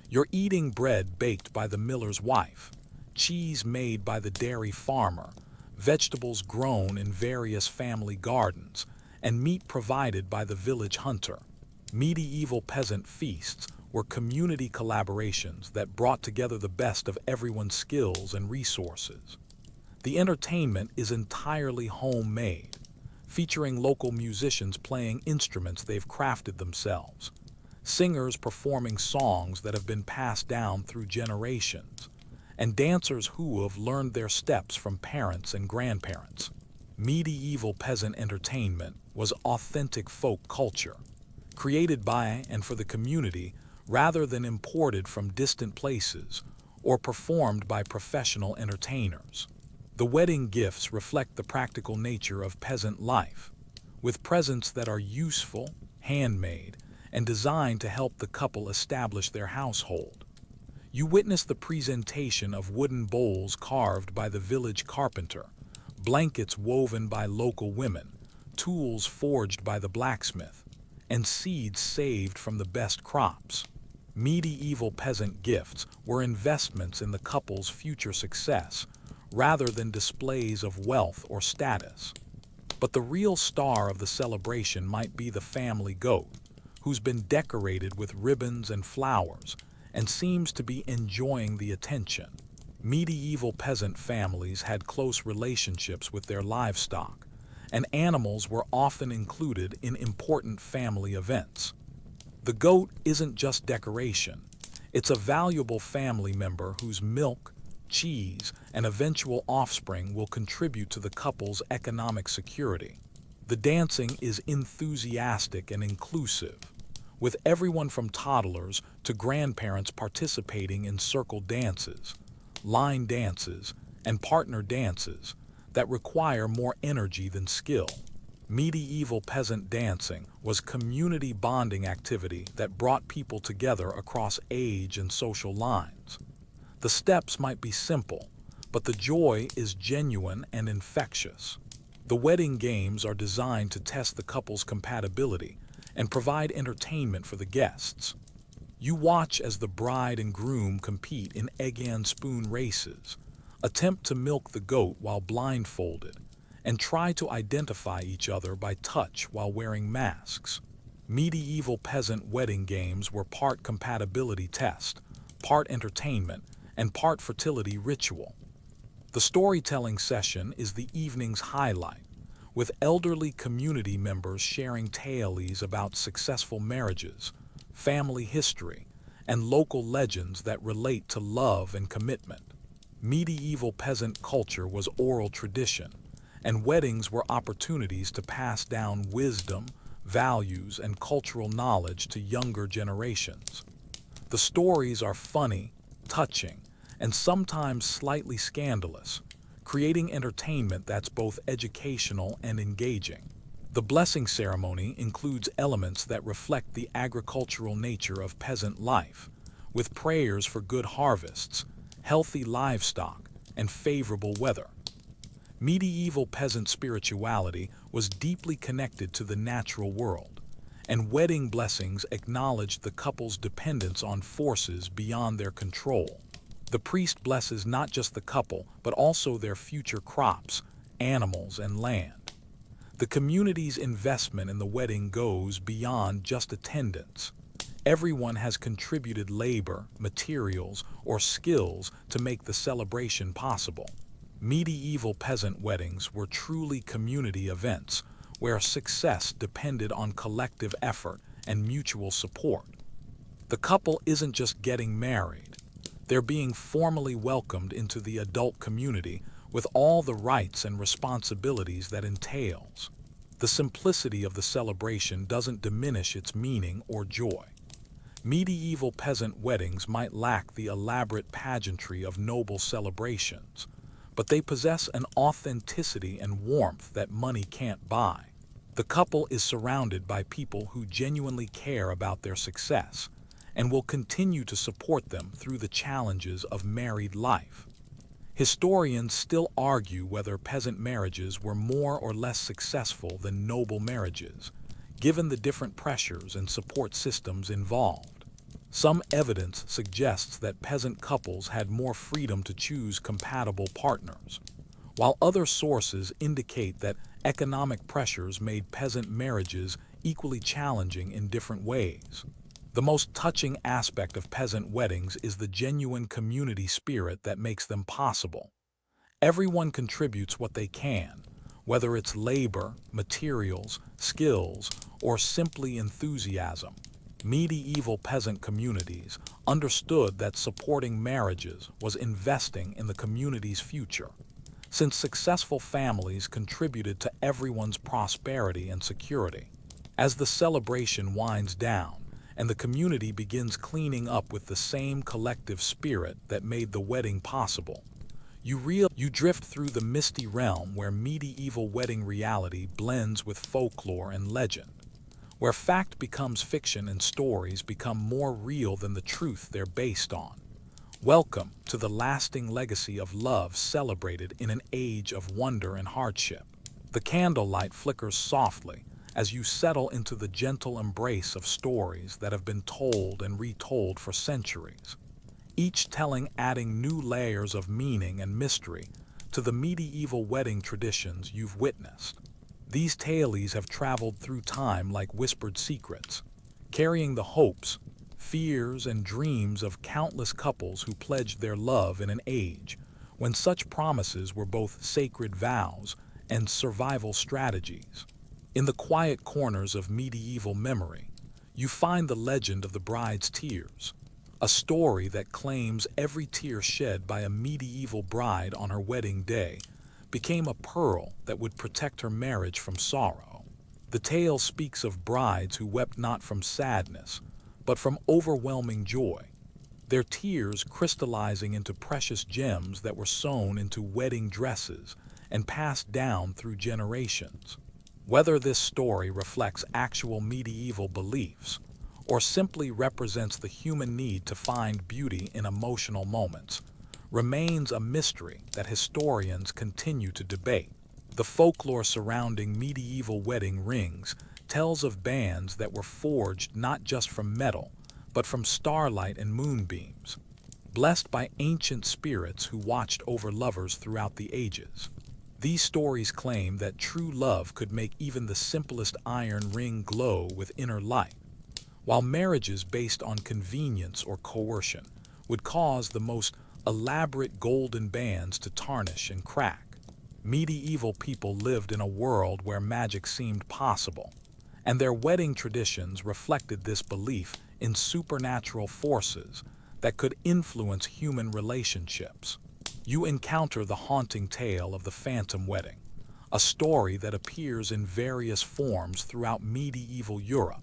You're eating bread baked by the miller's wife, cheese made by the dairy farmer, vegetables grown in various family gardens, and meat provided by the village hunter. Medieval peasant feasts were community collaborations that brought together the best of everyone's skills and resources. The entertainment is entirely homemade, featuring local musicians playing instruments they've crafted themselves, singers performing songs that have been passed down through generations, and dancers who have learned their steps from parents and grandparents. Medieval peasant entertainment was authentic folk culture, created by and for the community rather than imported from distant places or performed by professional entertainers. The wedding gifts reflect the practical nature of peasant life, with presents that are useful, handmade, and designed to help the couple establish their household. You witness the presentation of wooden bowls carved by the village carpenter, blankets woven by local women, tools forged by the blacksmith, and seeds saved from the best crops. Medieval peasant gifts were investments in the couple's future success, rather than displays of wealth or status. But the real star of the celebration might be the family goat, who's been decorated with ribbons and flowers, and seems to be enjoying the attention. Medieval peasant families had close relationships with their livestock, and animals were often included in important family events. The goat isn't just decoration, it's a valuable family member whose milk, cheese, and eventual offspring will contribute to the couple's economic security. The dancing is enthusiastic and inclusive, with everyone from toddlers to grandparents participating in circle dances, line dances, and partner dances that require more energy than skill. Medieval peasant dancing was community bonding activity that brought people together across age and social lines. The steps might be simple, but the joy is genuine and infectious. The wedding games are designed to test the couple's compatibility and provide entertainment for the guests. You watch as the bride and groom compete in egg and spoon races, attempt to milk the goat while blindfolded, and try to identify each other by touch while wearing masks. Medieval peasant wedding games were part compatibility test, part entertainment, and part fertility ritual. The storytelling session is the evening's highlight, with elderly community members sharing tales about successful marriages, family history, and local legends that relate to love and commitment. Medieval peasant culture was oral tradition, and weddings were opportunities to pass down wisdom, values, and cultural knowledge to younger generations. The stories are funny, touching, and sometimes slightly scandalous, creating entertainment that's both educational and engaging. The blessing ceremony includes elements that reflect the agricultural nature of peasant life, with prayers for good harvests, healthy livestock, and favorable weather. Medieval peasant spirituality was deeply connected to the natural world, and wedding blessings acknowledged the couple's dependence on forces beyond their control. The priest blesses not just the couple, but also their future crops, animals, and land. The community's investment in the wedding goes beyond just attendance. Everyone has contributed labor, materials, or skills to make the celebration possible. Medieval peasant weddings were truly community events, where success depended on collective effort and mutual support. The couple isn't just getting married. They're being formally welcomed into the adult community with all the rights and responsibilities that entails. The simplicity of the celebration doesn't diminish its meaning or joy. Medieval peasant weddings might lack the elaborate pageantry of noble celebrations, but they possess an authenticity and warmth that money can't buy. The couple is surrounded by people who genuinely care about their success and will continue to support them through the challenges of married life. Historians still argue whether peasant marriages were more or less successful than noble marriages, given the different pressures and support systems involved. Some evidence suggests that peasant couples had more freedom to choose compatible partners, while other sources indicate that economic pressures made peasant marriages equally challenging in different ways. The most touching aspect of peasant weddings is the genuine community spirit that makes them possible. Everyone contributes what they can, whether it's labor, materials, skills, or simply enthusiasm. Medieval peasant communities understood that supporting marriages was investing in the community's future, since successful families contributed to everyone's prosperity and security. As the celebration winds down, and the community begins cleaning up with the same collective spirit that made the wedding possible, you drift through the misty realm where medieval wedding reality blends with folklore and legend, where fact becomes fiction and stories become more real than the truth they're based on. Welcome to the lasting legacy of love celebrated in an age of wonder and hardship. The candlelight flickers softly as you settle into the gentle embrace of stories that have been told and retold for centuries, each telling adding new layers of meaning and mystery to the medieval wedding traditions you've witnessed. These tales have traveled through time like whispered secrets, carrying the hopes, fears, and dreams of countless couples who pledged their love in an age when such promises were both sacred vows and survival strategies. In the quiet corners of medieval memory, you find the legend of the bride's tears, a story that claims every tear shed by a medieval bride on her wedding day became a pearl that would protect her marriage from sorrow. The tale speaks of brides who wept not from sadness, but from overwhelming joy, their tears crystallizing into precious gems that were sewn into wedding dresses and passed down through generations. Whether this story reflects actual medieval beliefs or simply represents the human need to find beauty in emotional moments remains a mystery that historians continue to debate. The folklore surrounding medieval wedding rings tells of bands that were forged not just from metal, but from starlight and moonbeams, blessed by ancient spirits who watched over lovers throughout the ages. These stories claim that true love could make even the simplest iron ring glow with inner light, while marriages based on convenience or coercion would cause the most elaborate golden bands to tarnish and crack. Medieval people lived in a world where magic seemed possible, and their wedding traditions reflected this belief in supernatural forces that could influence human relationships. You encounter the haunting tale of the phantom wedding, a story that appears in various forms throughout medieval Europe.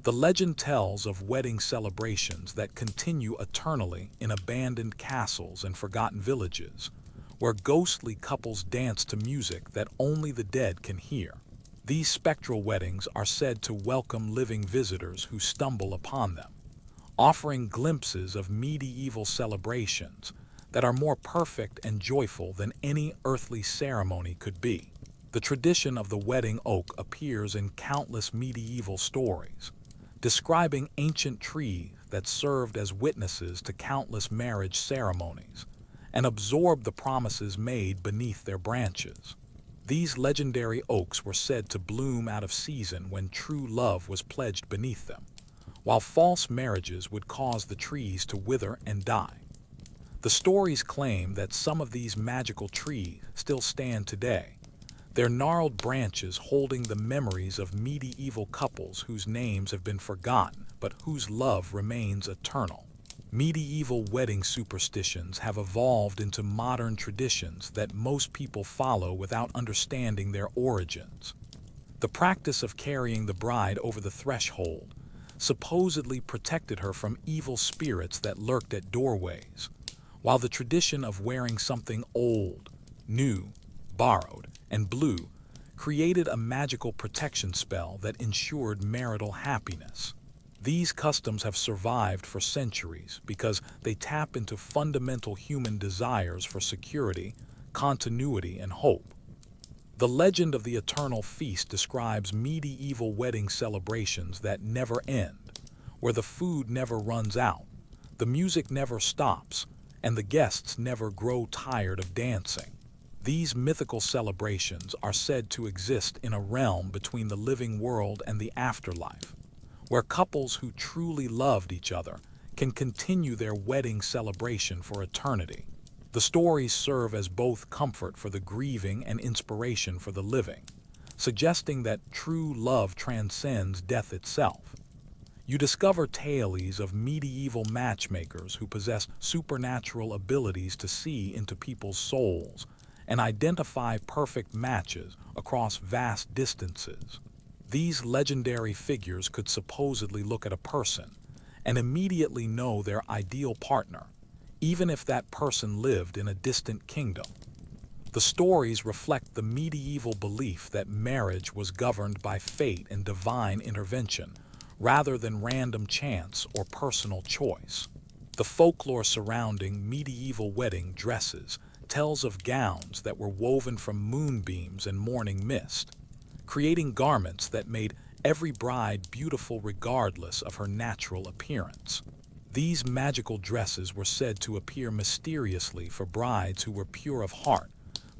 The legend tells of wedding celebrations that continue eternally in abandoned castles and forgotten villages, where ghostly couples dance to music that only the dead can hear. These spectral weddings are said to welcome living visitors who stumble upon them, offering glimpses of medieval celebrations that are more perfect and joyful than any earthly ceremony could be. The tradition of the wedding oak appears in countless medieval stories, describing ancient trees that served as witnesses to countless marriage ceremonies and absorbed the promises made beneath their branches. These legendary oaks were said to bloom out of season when true love was pledged beneath them, while false marriages would cause the trees to wither and die. The stories claim that some of these magical trees still stand today, their gnarled branches holding the memories of medieval couples whose names have been forgotten but whose love remains eternal. Medieval wedding superstitions have evolved into modern traditions that most people follow without understanding their origins. The practice of carrying the bride over the threshold supposedly protected her from evil spirits that lurked at doorways, while the tradition of wearing something old, new, borrowed, and blue created a magical protection spell that ensured marital happiness. These customs have survived for centuries because they tap into fundamental human desires for security, continuity, and hope. The legend of the Eternal Feast describes medieval wedding celebrations that never end, where the food never runs out, the music never stops, and the guests never grow tired of dancing. These mythical celebrations are said to exist in a realm between the living world and the afterlife, where couples who truly loved each other can continue their wedding celebration for eternity. The stories serve as both comfort for the grieving and inspiration for the living, suggesting that true love transcends death itself. You discover tales of medieval matchmakers who possessed supernatural abilities to see into people's souls and identify perfect matches across vast distances. These legendary figures could supposedly look at a person and immediately know their ideal partner, even if that person lived in a distant kingdom. The stories reflect the medieval belief that marriage was governed by fate and divine intervention, rather than random chance or personal choice. The folklore surrounding medieval wedding dresses tells of gowns that were woven from moonbeams and morning mist, creating garments that made every bride beautiful regardless of her natural appearance. These magical dresses were said to appear mysteriously for brides who were pure of heart,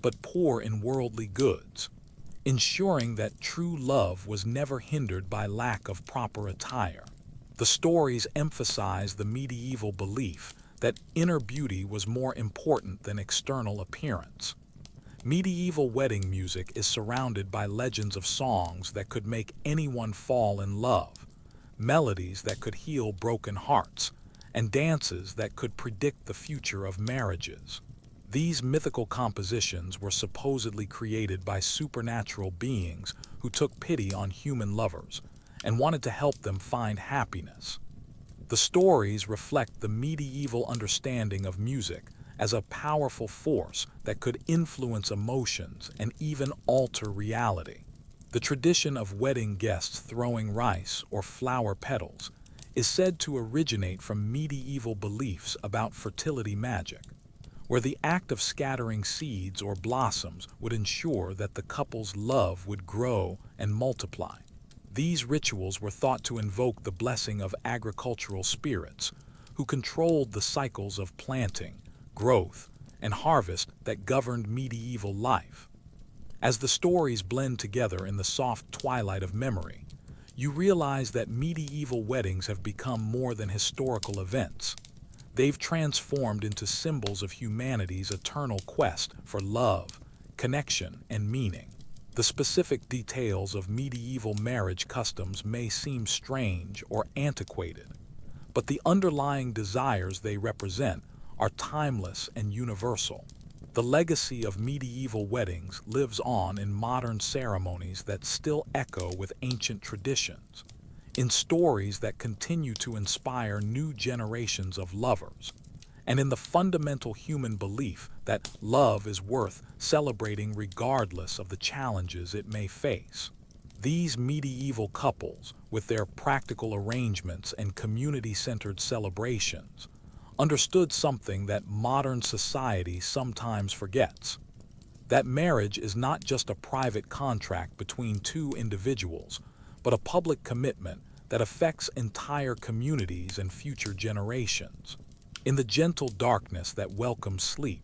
but poor in worldly goods, ensuring that true love was never hindered by lack of proper attire. The stories emphasize the medieval belief that inner beauty was more important than external appearance. Medieval wedding music is surrounded by legends of songs that could make anyone fall in love, melodies that could heal broken hearts, and dances that could predict the future of marriages. These mythical compositions were supposedly created by supernatural beings who took pity on human lovers and wanted to help them find happiness. The stories reflect the medieval understanding of music as a powerful force that could influence emotions and even alter reality. The tradition of wedding guests throwing rice or flower petals is said to originate from medieval beliefs about fertility magic, where the act of scattering seeds or blossoms would ensure that the couple's love would grow and multiply. These rituals were thought to invoke the blessing of agricultural spirits, who controlled the cycles of planting, growth, and harvest that governed medieval life. As the stories blend together in the soft twilight of memory, you realize that medieval weddings have become more than historical events. They've transformed into symbols of humanity's eternal quest for love, connection, and meaning. The specific details of medieval marriage customs may seem strange or antiquated, but the underlying desires they represent are timeless and universal. The legacy of medieval weddings lives on in modern ceremonies that still echo with ancient traditions, in stories that continue to inspire new generations of lovers, and in the fundamental human belief that love is worth celebrating regardless of the challenges it may face. These medieval couples, with their practical arrangements and community-centered celebrations, understood something that modern society sometimes forgets: that marriage is not just a private contract between two individuals, but a public commitment that affects entire communities and future generations. In the gentle darkness that welcomes sleep,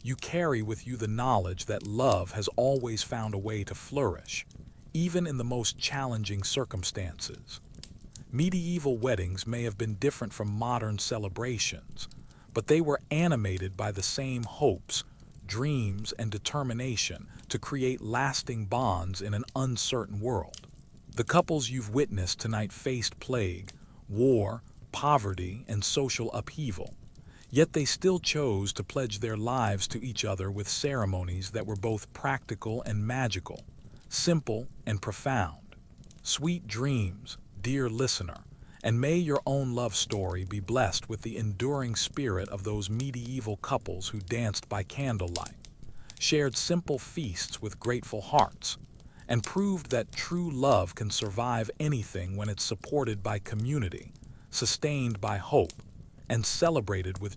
you carry with you the knowledge that love has always found a way to flourish, even in the most challenging circumstances. Medieval weddings may have been different from modern celebrations, but they were animated by the same hopes, dreams, and determination to create lasting bonds in an uncertain world. The couples you've witnessed tonight faced plague, war, poverty, and social upheaval, yet they still chose to pledge their lives to each other with ceremonies that were both practical and magical, simple and profound. Sweet dreams, dear listener, and may your own love story be blessed with the enduring spirit of those medieval couples who danced by candlelight, shared simple feasts with grateful hearts, and proved that true love can survive anything when it's supported by community, sustained by hope, and celebrated with